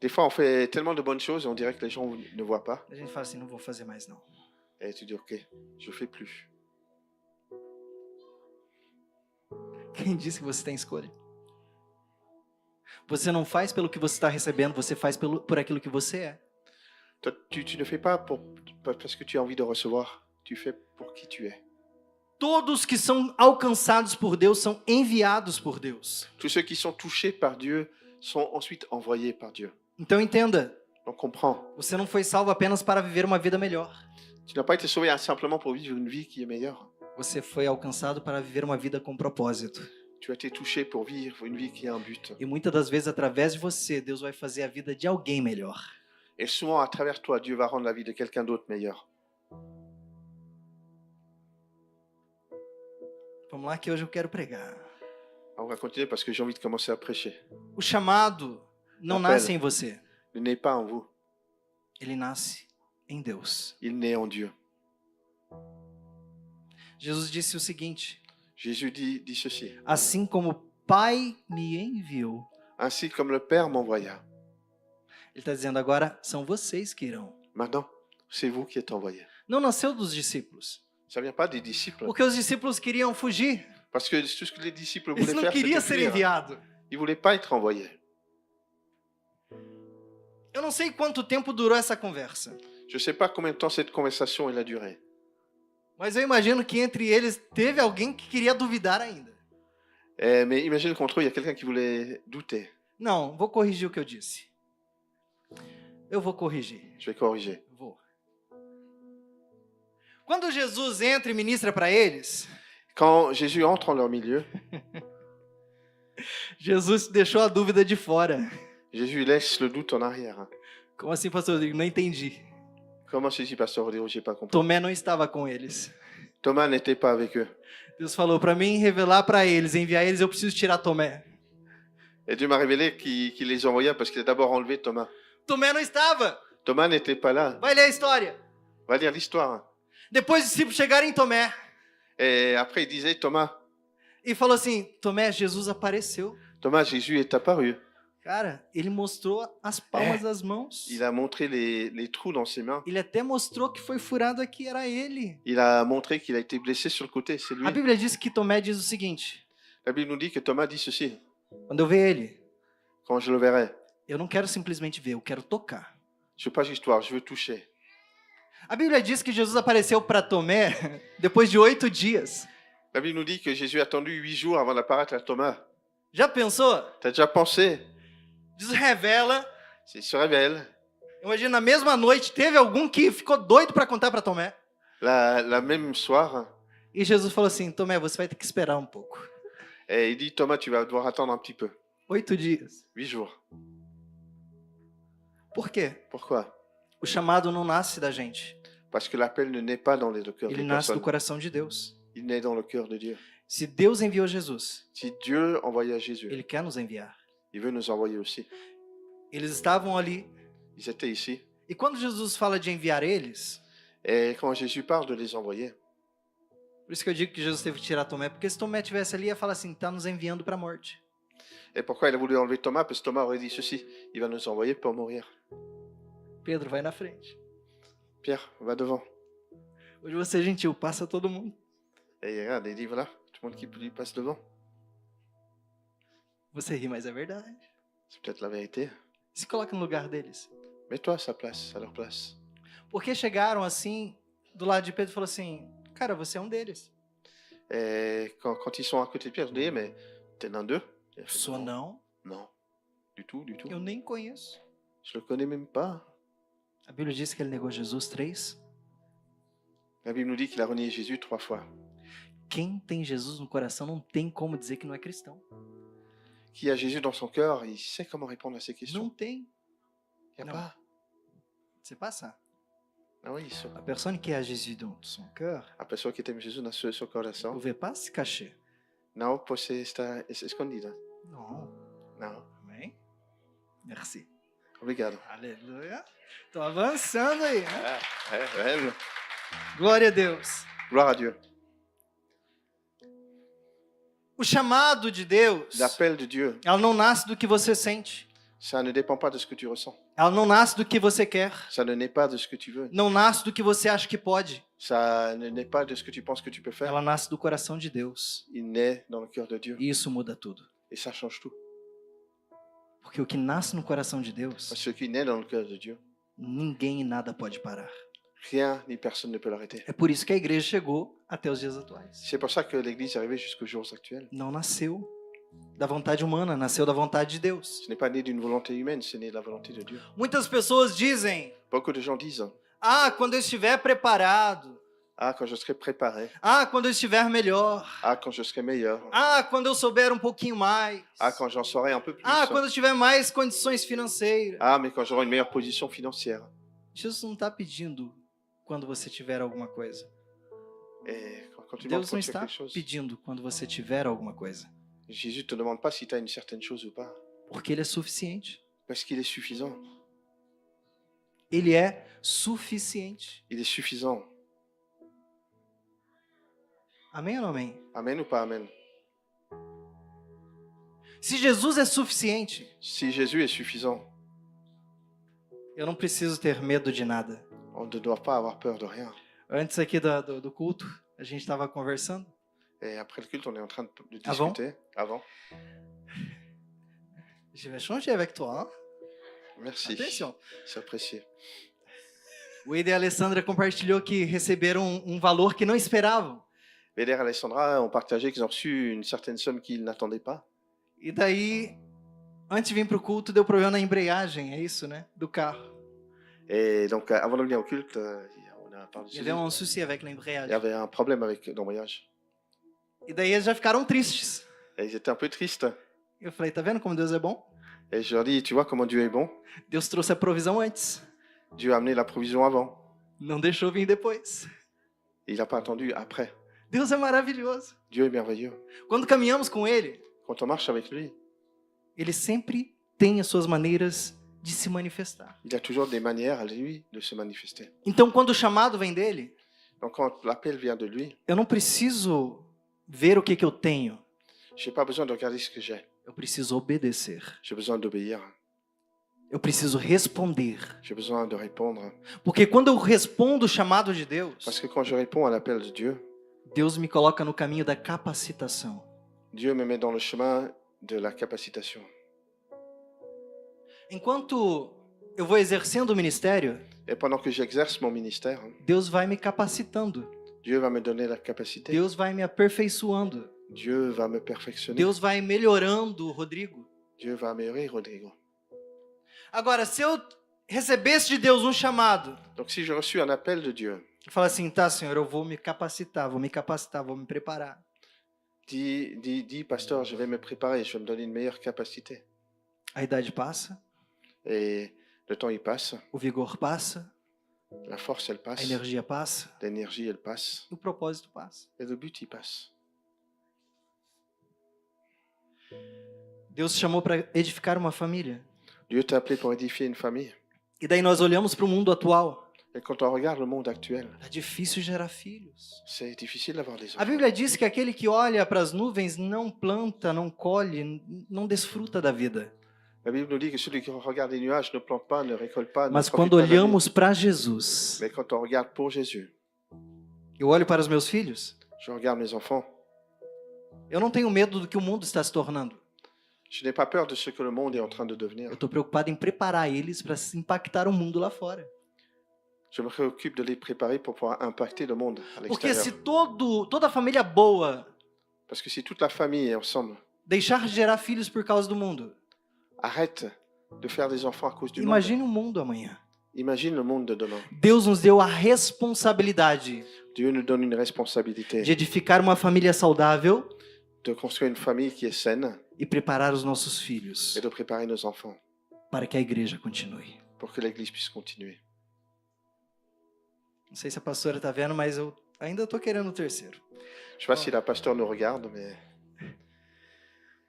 Des fois, on fait tellement de bonnes choses et on dirait que les gens ne voient pas. A gente fala assim, não vou fazer mais não. Et tu dis, ok, je fais plus. Quem disse que você tem escolha? Você não faz pelo que você está recebendo, você faz por aquilo que você é. Toi, tu ne fais pas parce que tu as envie de recevoir, tu fais pour qui tu es. Todos que são alcançados por Deus são enviados por Deus. Tous ceux qui sont touchés par Dieu sont ensuite envoyés par Dieu. Então entenda, On comprend. você não foi salvo apenas para viver uma vida melhor. Tu n'as pas été sauvé simplement pour vivre une vie qui est meilleure. Você foi alcançado para viver uma vida com propósito. Tu as été touché pour vivre une vie qui a un but. E muitas das vezes, através de você, Deus vai fazer a vida de alguém melhor. Et souvent, à travers toi, Dieu va rendre la vie de quelqu'un d'autre meilleure. Vamos lá que hoje eu quero pregar. On va continuer parce que j'ai envie de commencer à prêcher. O chamado não Appel. nasce em você. Il n'est pas en vous, Ele nasce em Deus. il naît en Dieu. Jesus disse o seguinte: Jésus dit ceci. assim como o Pai me enviou. Ainsi comme le Père m'envoya. Ele está dizendo agora, são vocês que irão. Maintenant, c'est vous qui êtes envoyés. Não nasceu dos discípulos. Ça ne vient pas des disciples. Porque os discípulos queriam fugir. Parce que tout ce que les disciples Eles voulaient não faire, queriam c'était ser fuir. enviados. Ils ne voulaient pas être envoyés. Eu não sei quanto tempo durou essa conversa. Je ne sais pas combien de temps cette conversation elle a duré. Mas eu imagino que entre eles teve alguém que queria duvidar ainda. Mais imagine qu'entre eux, il y a quelqu'un qui voulait douter. Não, vou corrigir o que eu disse. Eu vou corrigir. Je vais corriger. Vou. Quando Jesus entra e ministra para eles, Quand Jésus entre en leur milieu, Jesus deixou a dúvida de fora. Jésus laisse le doute en arrière. Como assim, pastor Rodrigo? Não entendi. Comment ceci, pasteur Rodrigo, j'ai pas compris. Tomé não estava com eles. Thomas n'était pas avec eux. Deus falou para mim revelar para eles, enviar eles, eu preciso tirar Tomé. Et Dieu m'a révélé qu'il les envoya parce qu'il a d'abord enlevé Thomas. Tomé não estava. Thomas n'était pas là. Vai ler a história. Va lire l'histoire. Depois os discípulos chegaram em Tomé Et après, il disait, Thomas, e falou assim: Tomé, Jesus apareceu. Thomas, Jésus est apparu. Cara, ele mostrou as palmas das mãos. Il a montré les trous dans ses mains. Ele até mostrou que foi furado aqui, era ele. Il a montré qu'il a été blessé sur le côté, c'est lui. A Bíblia diz que Tomé diz o seguinte: La Bible nous dit que Thomas dit ceci, quando eu ver ele, quand je le verrai, eu não quero simplesmente ver, eu quero tocar. je veux pas juste voir, je veux toucher. A Bíblia diz que Jesus apareceu para Tomé depois de 8 dias. La Bible nous dit que Jésus a attendu 8 jours avant d'apparaître à Thomas. Já pensou? T'as déjà pensé? Jesus revela. Il se révèle. Imagina, na mesma noite, teve algum que ficou doido para contar para Tomé. La même soir, E Jesus falou assim: Tomé, você vai ter que esperar um pouco. et il dit, Thomas, tu vas devoir attendre un petit peu. 8 dias. 8 jours. Por quê? Pourquoi? O chamado não nasce da gente. Parce que l'appel ne naît pas dans le cœur Ele des nasce do personnes. coração de Deus. Il naît dans le cœur de Dieu. Se Deus enviou Jesus, Si Dieu envoyait Jésus, Ele quer nos enviar. il veut nous envoyer aussi. Eles estavam ali. Ils étaient ici. E quando Jesus fala de enviar eles, Et quand Jésus parle de les envoyer, por isso que eu digo que Jesus teve que tirar Tomé, porque se Tomé tivesse ali, ia falar assim, está nos enviando para a morte. et pourquoi il a voulu enlever Thomas? Parce que Thomas aurait dit ceci, il va nous envoyer pour mourir. Pedro, vai na frente. Pierre, va devant. Hoje você é gentil, passa todo mundo. Et regarde, il dit, voilà, tout le monde qui lui passe devant. Você ri, mas é verdade. C'est peut-être la vérité. Se coloca no lugar deles. Mets-toi à sa place, à leur place. Porque chegaram assim, do lado de Pedro e falou assim, cara, você é um deles. Et quand ils sont à côté de Pierre, je dis, mais t'es l'un d'eux? Il a fait, Sou não, Non, du tout, du tout. eu nem conheço. Je le connais même pas. A Bíblia diz que ele negou Jesus 3. La Bible nous dit qu'il a renié Jésus 3 fois. Quem tem Jesus no coração não tem como dizer que não é cristão. Qui a Jésus dans son cœur, il sait comment répondre à ces Não questions. tem. Il n'y a Non. pas. Você passa. Ah oui, sûr. La personne qui a Jésus dans son cœur A pessoa que tem Jesus no seu ne coração pouvait pas se cacher. não pode estar escondida. Não. Não. Amém? Merci. Obrigado. Aleluia. Tô avançando aí, né? É. Glória a Deus. Glória a Dieu. O chamado de Deus, L'appel de Dieu, ela não nasce do que você sente. ça ne dépend pas de ce que tu ressens. Ela não nasce do que você quer. Ça ne naît pas de ce que tu veux. Não nasce do que você acha que pode. Ça ne naît pas de ce que tu penses que tu peux faire. Ela nasce do coração de Deus. Il naît dans le cœur de Dieu. E isso muda tudo. Et ça change tout. Porque o que nasce no coração de Deus, Parce que ce qui naît dans le cœur de Dieu, ninguém e nada pode parar. rien ni personne ne peut l'arrêter. É por isso que a igreja chegou até os dias atuais. C'est pour ça que l'Église est arrivée jusqu'aux jours actuels. Não nasceu da vontade humana, nasceu da vontade de Deus. Ce n'est pas né d'une volonté humaine, c'est né de la volonté de Dieu. Muitas pessoas dizem: Beaucoup de gens disent, ah, quando eu estiver preparado. ah, quand je serai préparé. Ah, quando eu estiver melhor. Ah, quand je serai meilleur. Ah, quando eu souber um pouquinho mais. Ah, quand j'en saurai un peu plus. Ah, quando eu tiver mais condições financeiras. Ah, mais quand j'aurai une meilleure position financière. Jesus não está pedindo quando você tiver alguma coisa. Et quand tu demandes Deus não quand tu as está quelque chose, pedindo quando você tiver alguma coisa. Jésus ne te demande pas si tu as une certaine chose ou pas. Porque Ele é suficiente. Parce qu'il est suffisant. Ele é suficiente. Il est suffisant. Amém ou não amém? Amen ou pas amen? Se Jesus é suficiente, Si Jésus est suffisant, eu não preciso ter medo de nada. on ne doit pas avoir peur de rien. Antes aqui do culto, a gente estava conversando. Et après le culte, on est en train de Avant? discuter. Avant. Je vais changer avec toi, hein? Merci. Atenção. C'est apprécié. O Ida e a Alessandra compartilhou que receberam um valor que não esperavam. Béder et Alessandra ont partagé qu'ils ont reçu une certaine somme qu'ils n'attendaient pas. E daí, antes de vir para o culto, deu problema na embreagem, é isso, né? Do carro. Et donc, avant de venir au culte, on a parlé de Il y avait ça. un souci avec Il y l'embreagem. avait un problème avec l'embrayage. E daí eles já ficaram tristes. Et ils étaient un peu tristes. Eu falei, tá vendo como Deus é bom? Et je leur dis, tu vois comment Dieu est bon? Deus trouxe a provisão antes. Dieu a amené la provision avant. Não deixou vir depois. Il n'a pas attendu après. Deus é maravilhoso. Dieu est merveilleux. Quando caminhamos com Ele, Quand on marche avec lui, Ele sempre tem as suas maneiras de se manifestar. il a toujours des manières à lui de se manifester. Então, quando o chamado vem dele, Donc quand l'appel vient de lui, eu não preciso ver o que eu tenho. je n'ai pas besoin de regarder ce que j'ai. Eu preciso obedecer. J'ai besoin d'obéir. Eu preciso responder. J'ai besoin de répondre. Porque quando eu respondo o chamado de Deus, Parce que quand je réponds à l'appel de Dieu, Deus me coloca no caminho da capacitação. Dieu me met dans le chemin de la capacitation. Enquanto eu vou exercendo o ministério, Et pendant que j'exerce mon ministère, Deus vai me capacitando. Dieu va me donner la capacité. Deus vai me aperfeiçoando. Dieu va me perfectionner. Deus vai melhorando o Rodrigo. Dieu va améliorer Rodrigo. Agora, se eu recebesse de Deus um chamado, Donc si j'ai reçu un appel de Dieu, eu falo assim, tá, Senhor, eu vou me capacitar, vou me preparar. dis, pasteur, je vais me préparer, je vais me donner une meilleure capacité. A idade passa, Et le temps, il passe, o vigor passa, la force, elle a passe, energia passa, l'énergie, elle passe, e o propósito passa. et le but, il passe. Deus te chamou para edificar uma família. Dieu t'a appelé pour édifier une famille. E daí nós olhamos para o mundo atual. Et quand on regarde le monde actuel, É difícil gerar filhos. c'est difficile d'avoir des A enfants. Bíblia diz que aquele que olha para as nuvens não planta, não colhe, não desfruta da vida. La Bible nous dit que celui qui regarde les nuages ne plante pas, ne récolte pas, ne Mas profite quando pas de la vie. olhamos para Jesus, Mais quand on regarde pour Jésus, eu olho para os meus filhos, je regarde mes enfants, eu não tenho medo do que o mundo está se tornando. je n'ai pas peur de ce que le monde est en train de Eu devenir. estou preocupado em preparar eles para impactar o mundo lá fora. Je me préoccupe de les préparer pour pouvoir impacter le monde à Porque l'extérieur. se toda família boa Parce que si toute la famille est ensemble, deixar de gerar filhos por causa do mundo, arrête de faire des enfants à cause du monde. imagine o mundo amanhã. Imagine le monde de demain. Deus nos deu a responsabilidade Dieu nous donne une responsabilité de edificar uma família saudável de construire une famille qui est saine e preparar os nossos filhos et de préparer nos enfants para que a igreja continue. pour que l'Église puisse continuer. Não sei se a pastora está vendo, mas eu ainda estou querendo o terceiro. Je sais pas si la pasteur nous regarde, mais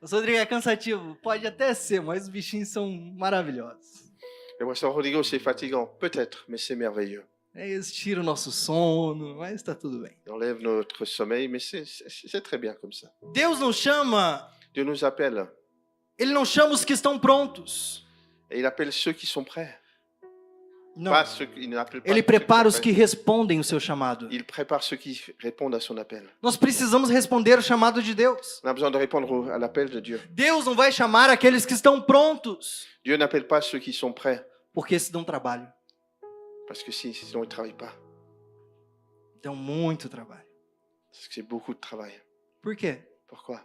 Pastor Rodrigo, é cansativo? Pode até ser, mas os bichinhos são maravilhosos. le pasteur Rodrigo, c'est fatigant, peut-être, mais c'est merveilleux. Eles tiram o nosso sono, mas está tudo bem. Il enlève notre sommeil, mais c'est très bien comme ça. Deus não chama, Dieu nous appelle, Ele não chama os que estão prontos. et il appelle ceux qui sont prêts. Não. Pas ceux qui, il n'appelle pas Ele ceux qui prepara sont os que prêts. respondem o seu chamado. Il prépare ceux qui répondent à son appel. Nós precisamos responder o chamado de Deus. On a besoin de répondre à l'appel de Dieu. Deus não vai chamar aqueles que estão prontos, Dieu n'appelle pas ceux qui sont prêts, porque esses dão trabalho. parce que sinon ils ne travaillent pas. Dão muito trabalho. Parce que c'est beaucoup de travail. Por quê? Pourquoi?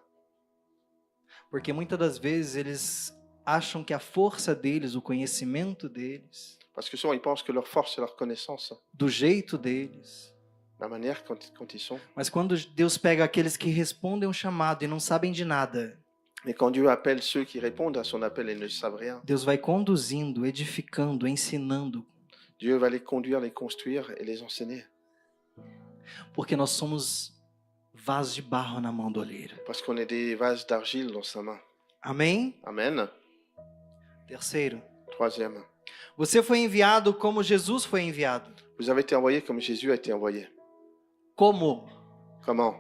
Porque muitas das vezes eles acham que a força deles, o conhecimento deles, Parce que souvent ils pensent que leur force c'est leur connaissance, do jeito deles. la manière quand ils sont. Mas quando Deus pega aqueles que respondem o chamado e não sabem de nada, Mais quand Dieu appelle ceux qui répondent à son appel et ne savent rien, Deus vai conduzindo, edificando, ensinando, Dieu va les conduire, les construire et les enseigner. porque nós somos vasos de barro na mão do oleiro. Parce qu'on est des vases d'argile dans sa main. Amém? Amen. Terceiro, Troisième, você foi enviado como Jesus foi enviado. vous avez été envoyés comme Jésus a été envoyé. Como? Comment?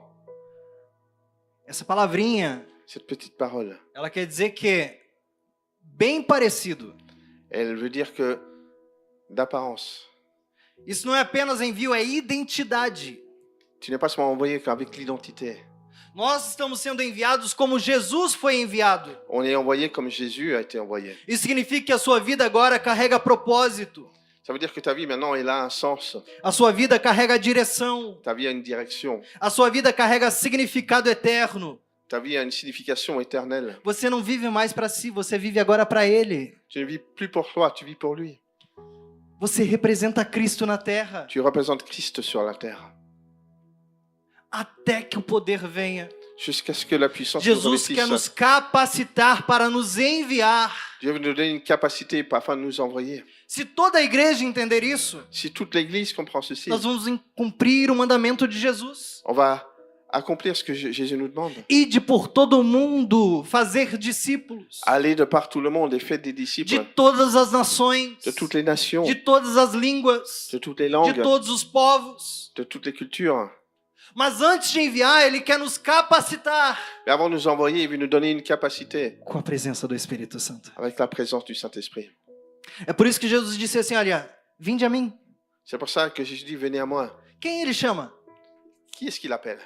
Essa palavrinha, Cette petite parole, ela quer dizer que bem parecido. elle veut dire que d'apparence. Isso não é apenas envio, é identidade. Tu n'es pas seulement envoyé qu'avec l'identité. Nós estamos sendo enviados como Jesus foi enviado. On est envoyé comme Jésus a été envoyé. Isso significa que a sua vida agora carrega propósito. Ça veut dire que ta vie maintenant, elle a un sens. A sua vida carrega direção. Ta vie a une direction. A sua vida carrega significado eterno. Ta vie a une signification éternelle. Você não vive mais para si, você vive agora para Ele. Tu ne vis plus pour toi, tu vis pour lui. Você representa Cristo na terra. Tu représentes Christ sur la terre. Até que o poder venha. Jusqu'à ce que la puissance nous Jesus quer nos envahisse. capacitar para nos enviar. Dieu veut nous donner une capacité afin de nous envoyer. Se toda a igreja entender isso, Si toute l'Église comprend ceci, nós vamos cumprir o mandamento de Jesus. on va accomplir ce que Jésus nous demande. Ide por todo o mundo, fazer discípulos Allez de par tout le monde et faites des de disciples todas as nações, de toutes les nations, de todas as línguas, de toutes les de langues, todos os povos. de toutes les cultures. Mas antes de enviar, Ele quer nos capacitar Mais avant de nous envoyer, il veut nous donner une capacité com a presença do Espírito Santo. avec la présence du Saint-Esprit. É por isso que Jesus disse assim, olha, vinde a mim. C'est pour ça que Jésus dit, venez à moi. Quem Ele chama? Qui est-ce qu'il appelle?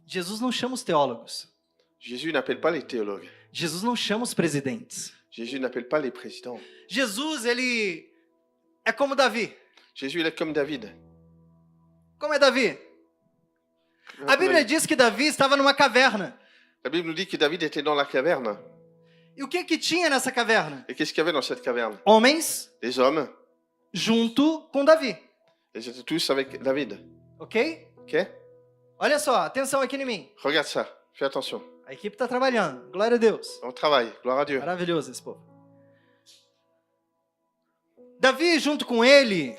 Jesus não chama os teólogos. Jésus n'appelle pas les théologues. Jesus não chama os presidentes. Jésus n'appelle pas les présidents. Jesus, Ele é como Davi. Jésus, il est comme David. Como é Davi? A Bíblia diz que Davi estava numa caverna. La Bible nous dit que David était dans la caverne. E o que tinha nessa caverna? Et qu'est-ce qu'il y avait dans cette caverne? Homens Des hommes. junto com Davi. Ils étaient tous avec David. Ok? Ok? Olha só, atenção aqui em mim. Regarde ça. Fais attention. A equipe está trabalhando. Glória a Deus. On travaille. Gloire à Dieu. Maravilhoso esse povo. Davi, junto com ele,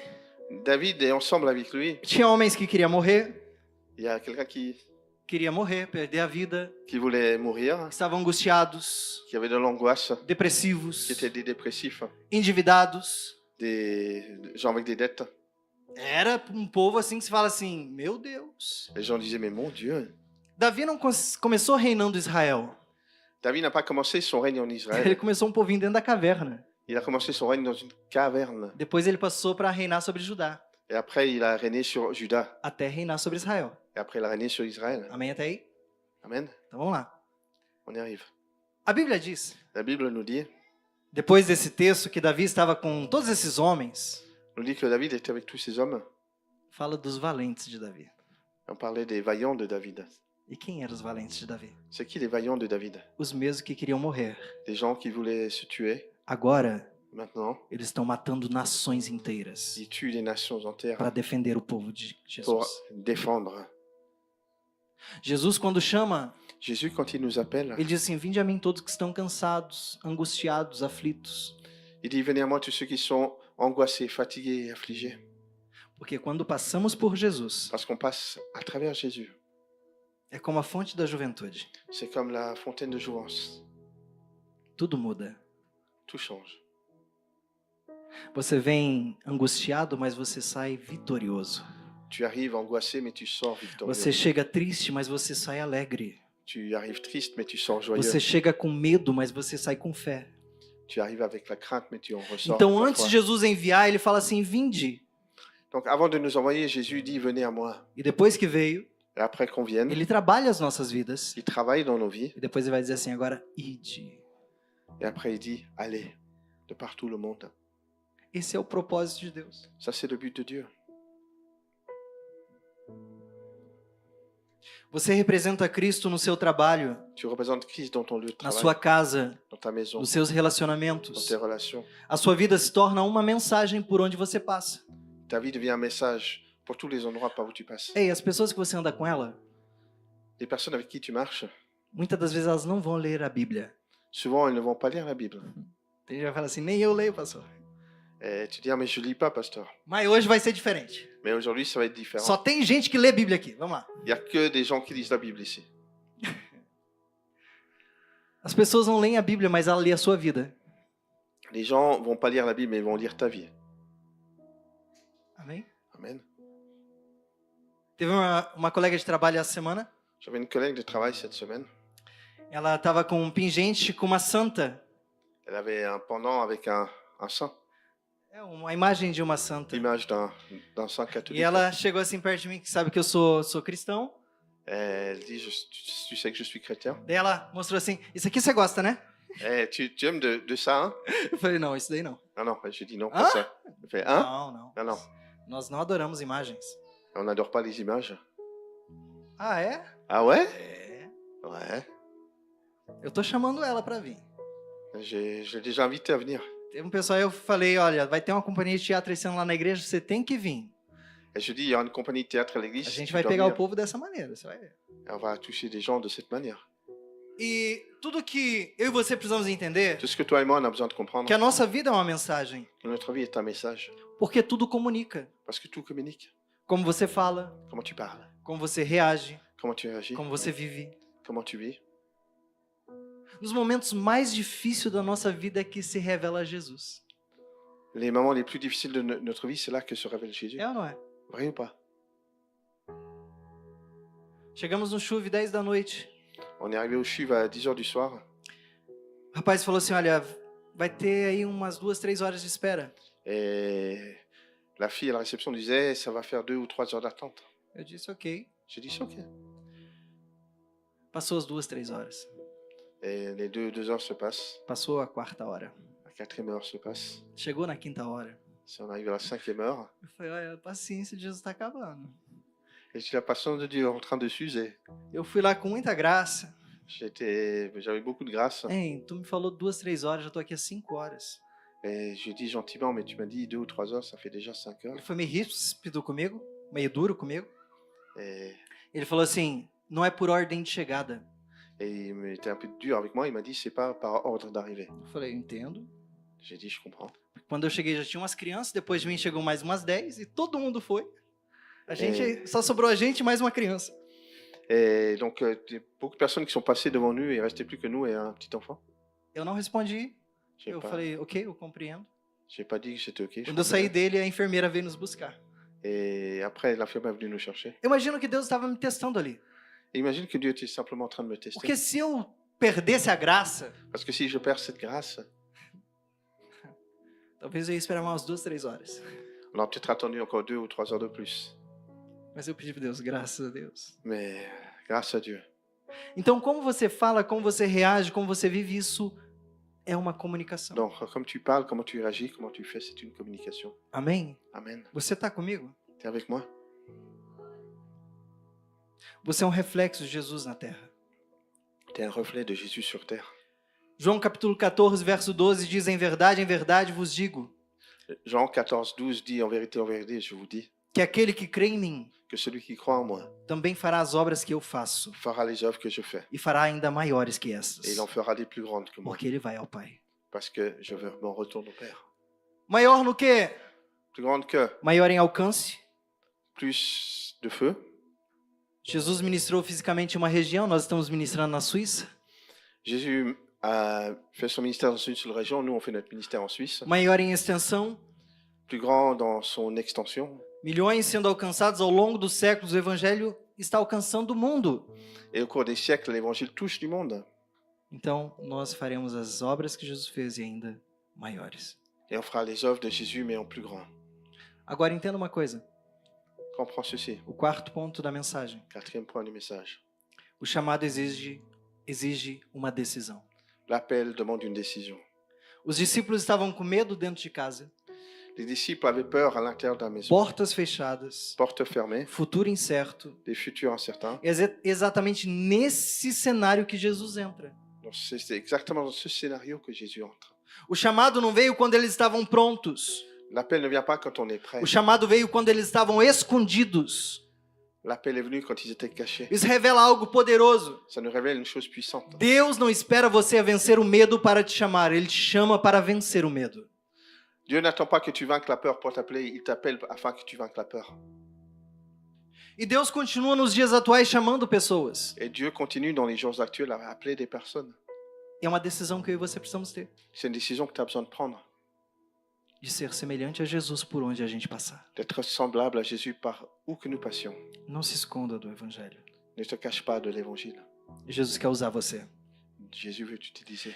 David est ensemble avec lui. tinha homens que queriam morrer, Il y a quelqu'un perder a vida, qui voulait mourir, estavam angustiados, qui avait de l'angoisse, depressivos, qui étaient des dépressifs, endividados. des gens avec des dettes. Era um povo assim que se fala assim, meu Deus. Les gens disaient, mais mon Dieu, Davi não começou reinando Israel. David n'a pas commencé son règne en Ele Israël. começou um povinho dentro da caverna. Il a commencé son règne dans une caverne. Depois ele passou para reinar sobre Judá, Et après, il a régné sur Juda. até reinar sobre Israel. Et après, il a régné sur Israël. Amém até aí? Amen. Então vamos lá. On y arrive. A Bíblia diz, La Bible nous dit depois desse texto, que Davi estava com todos esses homens, que David était avec tous ces hommes. fala dos valentes de Davi. On parlait des vaillants de David. E quem eram os valentes de Davi? C'est qui les vaillants de David? Os mesmos que queriam morrer. Des gens qui voulaient se tuer. Agora, Maintenant, eles estão matando nações inteiras ils tuent des nations entières para defender o povo de pour Jesus. défendre. Jesus, quando chama, Jésus, quand il nous appelle, ele diz assim, vinde a mim todos que estão cansados, angustiados, aflitos. Il dit, venez à moi tous ceux qui sont angoissés, fatigués et affligés. Porque quando passamos por Jesus, Parce qu'on passe à travers Jésus. é como a fonte da juventude. C'est comme la fontaine de jouvence. Tudo muda. Tout change. Você vem angustiado, mas você sai vitorioso. Tu arrives angoissé, mais tu sors victorieux. Você chega triste, mas você sai alegre. Tu arrives triste, mais tu sors joyeux. Você chega com medo, mas você sai com fé. Tu arrives avec la crainte, mais tu en ressors. Então, la antes foi. de Jesus enviar, ele fala assim: vinde. Donc, avant de nous envoyer, Jésus dit, venez à moi. E depois que veio, Et après qu'on vienne, ele trabalha as nossas vidas. il travaille dans nos vies. E depois ele vai dizer assim: agora ide. Et après, il dit, allez, de partout le monde. Esse é o propósito de Deus. Ça, c'est le but de Dieu. Você representa Cristo no seu trabalho, Tu représentes Christ dans ton lieu de na travail, sua casa, dans ta maison, nos seus dans relacionamentos. tes relations. A sua vida se torna uma mensagem por onde você passa. Ta vie devient un message pour tous les endroits par où tu passes. Ei, as pessoas que você anda com ela, Les personnes avec qui tu marches, muitas das vezes elas não vão ler a Bíblia. souvent, elles ne vont pas lire la Bible. Tem gente que vai falar assim: nem eu leio, pastor. Et tu dis, ah, mais je lis pas, pasteur. Mas hoje vai ser diferente. Mais aujourd'hui, ça va être différent. Só tem gente que lê Bíblia aqui. Vamos lá. Il n'y a que des gens qui lisent la Bible ici. As pessoas não leem a Bíblia, mas ela lê a sua vida. Les gens vont pas lire la Bible, mais ils vont lire ta vie. Amém? Amen. Teve uma colega de trabalho essa semana. J'avais une collègue de travail cette semaine. Ela estava com um pingente com uma santa. Elle avait un pendant avec un saint, É uma imagem de uma santa. l'image d'un saint E catholique. ela chegou assim perto de mim, que sabe que eu sou cristão. Elle dit, tu sais que je suis chrétien. Daí ela mostrou assim: isso aqui você gosta, né? Eh, tu aimes de ça, hein? Eu falei: não, isso daí não. Ah non, j'ai dit non, Hein? pas ça. Elle fait, hein? Não, não. Non, non, Nós não adoramos imagens. on n'adore pas les images. Ah, é? Ah ouais? É. Ouais. Eu tô chamando ela pra vir. Je l'ai déjà invité à venir. Teve um pessoal, eu falei: olha, vai ter uma companhia de teatro esse ano lá na igreja, você tem que vir. Et je dis, il y a une compagnie de théâtre à l'église. A gente tu vai dois pegar o venir. povo dessa maneira, você vai ver. Et on va toucher des gens de cette manière. E tudo que eu e você precisamos entender, Tout ce que toi et moi, on a besoin de comprendre, que a nossa vida é uma mensagem, que notre vie est un message. porque tudo comunica. Parce que tout communique. Como você fala, Comment tu parles, como você reage, comment tu réagis, como você vive. comment tu vis. Nos momentos mais difíceis da nossa vida é que se revela Jesus. Les moments les plus difficiles de notre vie, c'est là que se révèle Jésus. É ou não é? Vrai ou pas? Chegamos no chuve 10 da noite. On est arrivé au CHUV à 10h du soir. O rapaz falou assim: olha, vai ter aí umas 2, 3 horas de espera. Et la fille à la réception disait, ça va faire 2 ou 3 heures d'attente. Eu disse: ok. J'ai dit, c'est ok. Passou as 2, 3 horas. Et les 2 heures se passent. Passou a quarta hora. La 4e heure se passe. Chegou na quinta hora. Si on arrive à la 5e heure, Eu falei: olha, a paciência de Jesus está acabando. et j'ai la patience de Dieu en train de s'user. Eu fui lá com muita graça. J'avais beaucoup de grâce. Hein, tu me falou 2, 3 horas, já tô aqui há 5 horas. Et je dis gentiment, mais tu m'as dit 2 ou 3 heures, ça fait déjà 5 heures. Ele foi meio ríspido comigo, meio duro comigo. Et, Ele falou assim: não é por ordem de chegada. et il était un peu dur avec moi, il m'a dit, c'est pas par ordre d'arrivée. Eu falei: entendo. J'ai dit, je comprends. Quando eu cheguei já tinha umas crianças, depois de mim chegou mais umas 10 e todo mundo foi. A gente, só sobrou a gente e mais uma criança. Et donc, beaucoup de personnes qui sont passées devant nous, et il ne restait plus que nous et un petit enfant. Eu não respondi. J'ai Eu pas, falei: ok, eu compreendo. j'ai pas dit que c'était ok. je Quando eu saí comprenais. dele, a enfermeira veio nos buscar. Et après, l'infirmière est venue nous chercher. Eu imagino que Deus estava me testando ali. Et imagine que Dieu était simplement en train de me tester. Porque se eu perdesse a graça, Parce que si je perds cette grâce, talvez eu ia esperar umas 2, 3 horas. on aurait peut-être attendu encore 2 ou 3 heures de plus. Mas eu pedi para Deus: graças a Deus. Mais grâce à Dieu. Então, como você fala, como você reage, como você vive, isso é uma comunicação. Donc, comme tu parles, comment tu réagis, comment tu fais, c'est une communication. Amém? Amen. Você está comigo? T'es avec moi? Você é um reflexo de Jesus na terra. T'es un reflet de Jésus sur terre. João capítulo 14, verso 12 diz: em verdade vos digo, Jean 14, 12 dit, en vérité, je vous dis, que aquele que crê em mim que celui qui croit en moi também fará as obras que eu faço fera les œuvres que je fais. e fará ainda maiores que Et essas, il en fera des plus grandes que moi. porque ele vai ao Pai. parce que je veux mon retour au Père. Maior no quê? Plus grande que, Maior em alcance. plus de feu. Jesus ministrou fisicamente uma região, nós estamos ministrando na Suíça. Jésus a fait son ministère dans une seule région, nous on fait notre ministère en Suisse. Maior em extensão. Plus grand dans son extension. Milhões sendo alcançados ao longo dos séculos. O evangelho está alcançando o mundo. Et au cours des siècles, l'évangile touche du monde. Então, nós faremos as obras que Jesus fez e ainda maiores. Et on fera les œuvres de Jésus, mais en plus grand. Agora, entenda uma coisa. Comprends ceci. O quarto ponto da mensagem. Quatrième point du message. O chamado exige uma decisão. L'appel demande une décision. Os discípulos estavam com medo dentro de casa. Les disciples avaient peur à l'intérieur de la maison. Portas fechadas. Portes fermées, Futuro incerto. des futurs incertains. Exatamente nesse cenário que Jesus entra. Donc c'est exactement dans ce scénario que Jésus entre. O chamado não veio quando eles estavam prontos. L'appel ne vient pas quand on est prêt. O chamado veio quando eles estavam escondidos. L'appel est venu quand ils étaient cachés. Isso revela algo poderoso. Ça nous révèle une chose puissante. Deus não espera você a vencer o medo para te chamar. Ele te chama para vencer o medo. Dieu n'attend pas que tu vaincres la peur pour t'appeler, il t'appelle afin que tu vaincres la peur. E Deus continua nos dias atuais chamando pessoas. Et Dieu continue dans les jours actuels à appeler des personnes. É uma decisão que eu e você precisamos ter. C'est une décision que tu as besoin de prendre. De ser semelhante a Jesus por onde a gente passar. D'être semblable à Jésus par où que nous passions. Não se esconda do evangelho. Ne te cache pas de l'évangile. Jesus quer usar você. Jésus veut t'utiliser.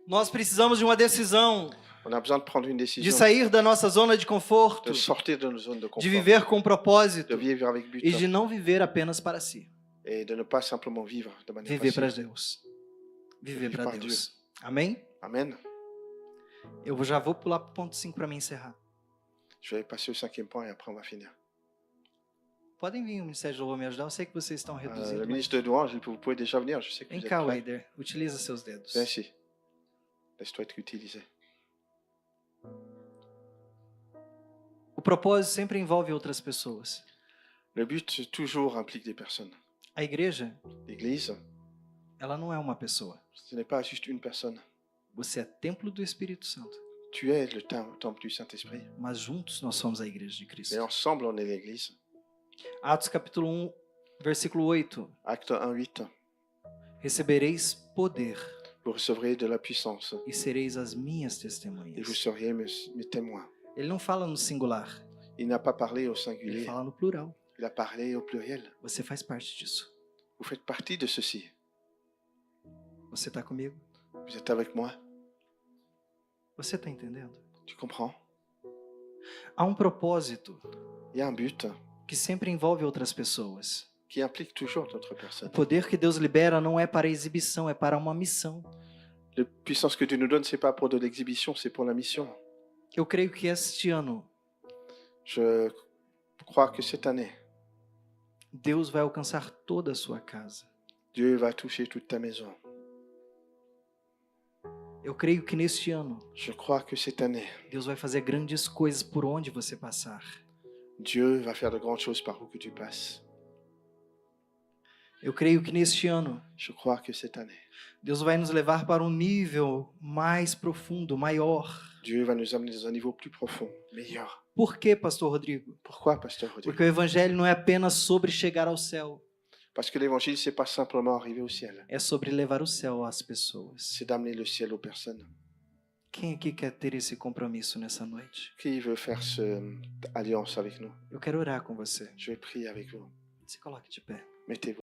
Nós precisamos de uma decisão On a besoin de prendre une de décision. sair da nossa zona de conforto, De sortir de nos zones de de confort. viver com propósito De vivre avec but. e de não viver apenas para si. Et de ne pas simplement vivre de manière Viver para passive. Deus. Viver Viver para para Deus. Amém? Amen. Eu já vou pular para o ponto 5 para me encerrar. Je vais passer au 5e point et après on va finir. Podem vir o Ministério de Louvor me ajudar? Eu sei que vocês estão reduzidos. Le Mas... ministre de louange, vous pouvez déjà venir. Je sais que Vem vous êtes cá, prêts. Wader. Utiliza seus dedos. Viens ici. Laisse-toi être utilisé. O propósito sempre envolve outras pessoas. Le but toujours implique des personnes. A igreja, L'Église, ela não é uma pessoa. ce n'est pas juste une personne. Você é templo do Espírito Santo. Tu es le temple du Saint-Esprit. Mas juntos nós somos a igreja de Cristo. Et ensemble, on est l'Église. Atos capítulo 1, versículo 8. Acte 1:8. Recebereis poder Vous recevrez de la puissance e sereis as minhas et vous testemunhas. seriez mes témoins. Ele não fala no singular, Il n'a pas parlé au ele singulier, fala no plural. il a parlé au pluriel. Você faz parte disso. Vous faites partie de ceci. Você está comigo? Vous êtes avec moi. Você está entendendo? Tu comprends? Há um propósito Il y a un but que sempre envolve outras pessoas. qui implique toujours d'autres O personnes. poder que Deus libera não é para exibição, é para uma missão. La puissance que Dieu nous donne, c'est pas pour de l'exhibition, c'est pour la mission. Eu creio que este ano Je crois que cette année, Deus vai alcançar toda a sua casa. Dieu va toucher toute ta maison. Eu creio que neste ano Je crois que cette année, Deus vai fazer grandes coisas por onde você passar. Dieu va faire de grandes choses par où que tu passes. Eu creio que neste ano Je crois que cette année, Deus vai nos levar para um nível mais profundo, maior. Dieu va nous amener dans un niveau plus profond, meilleur. Por quê, pastor Rodrigo? Pourquoi, pasteur Rodrigue? Porque o evangelho não é apenas sobre chegar ao céu, Parce que l'évangile, c'est pas simplement arriver au ciel, é sobre levar o céu às pessoas. c'est d'amener le ciel aux personnes. Quem aqui quer ter esse compromisso nessa noite? Qui veut faire cette alliance avec nous? Eu quero orar com você. Je vais prier avec vous. Se coloque de pé. Mettez-vous.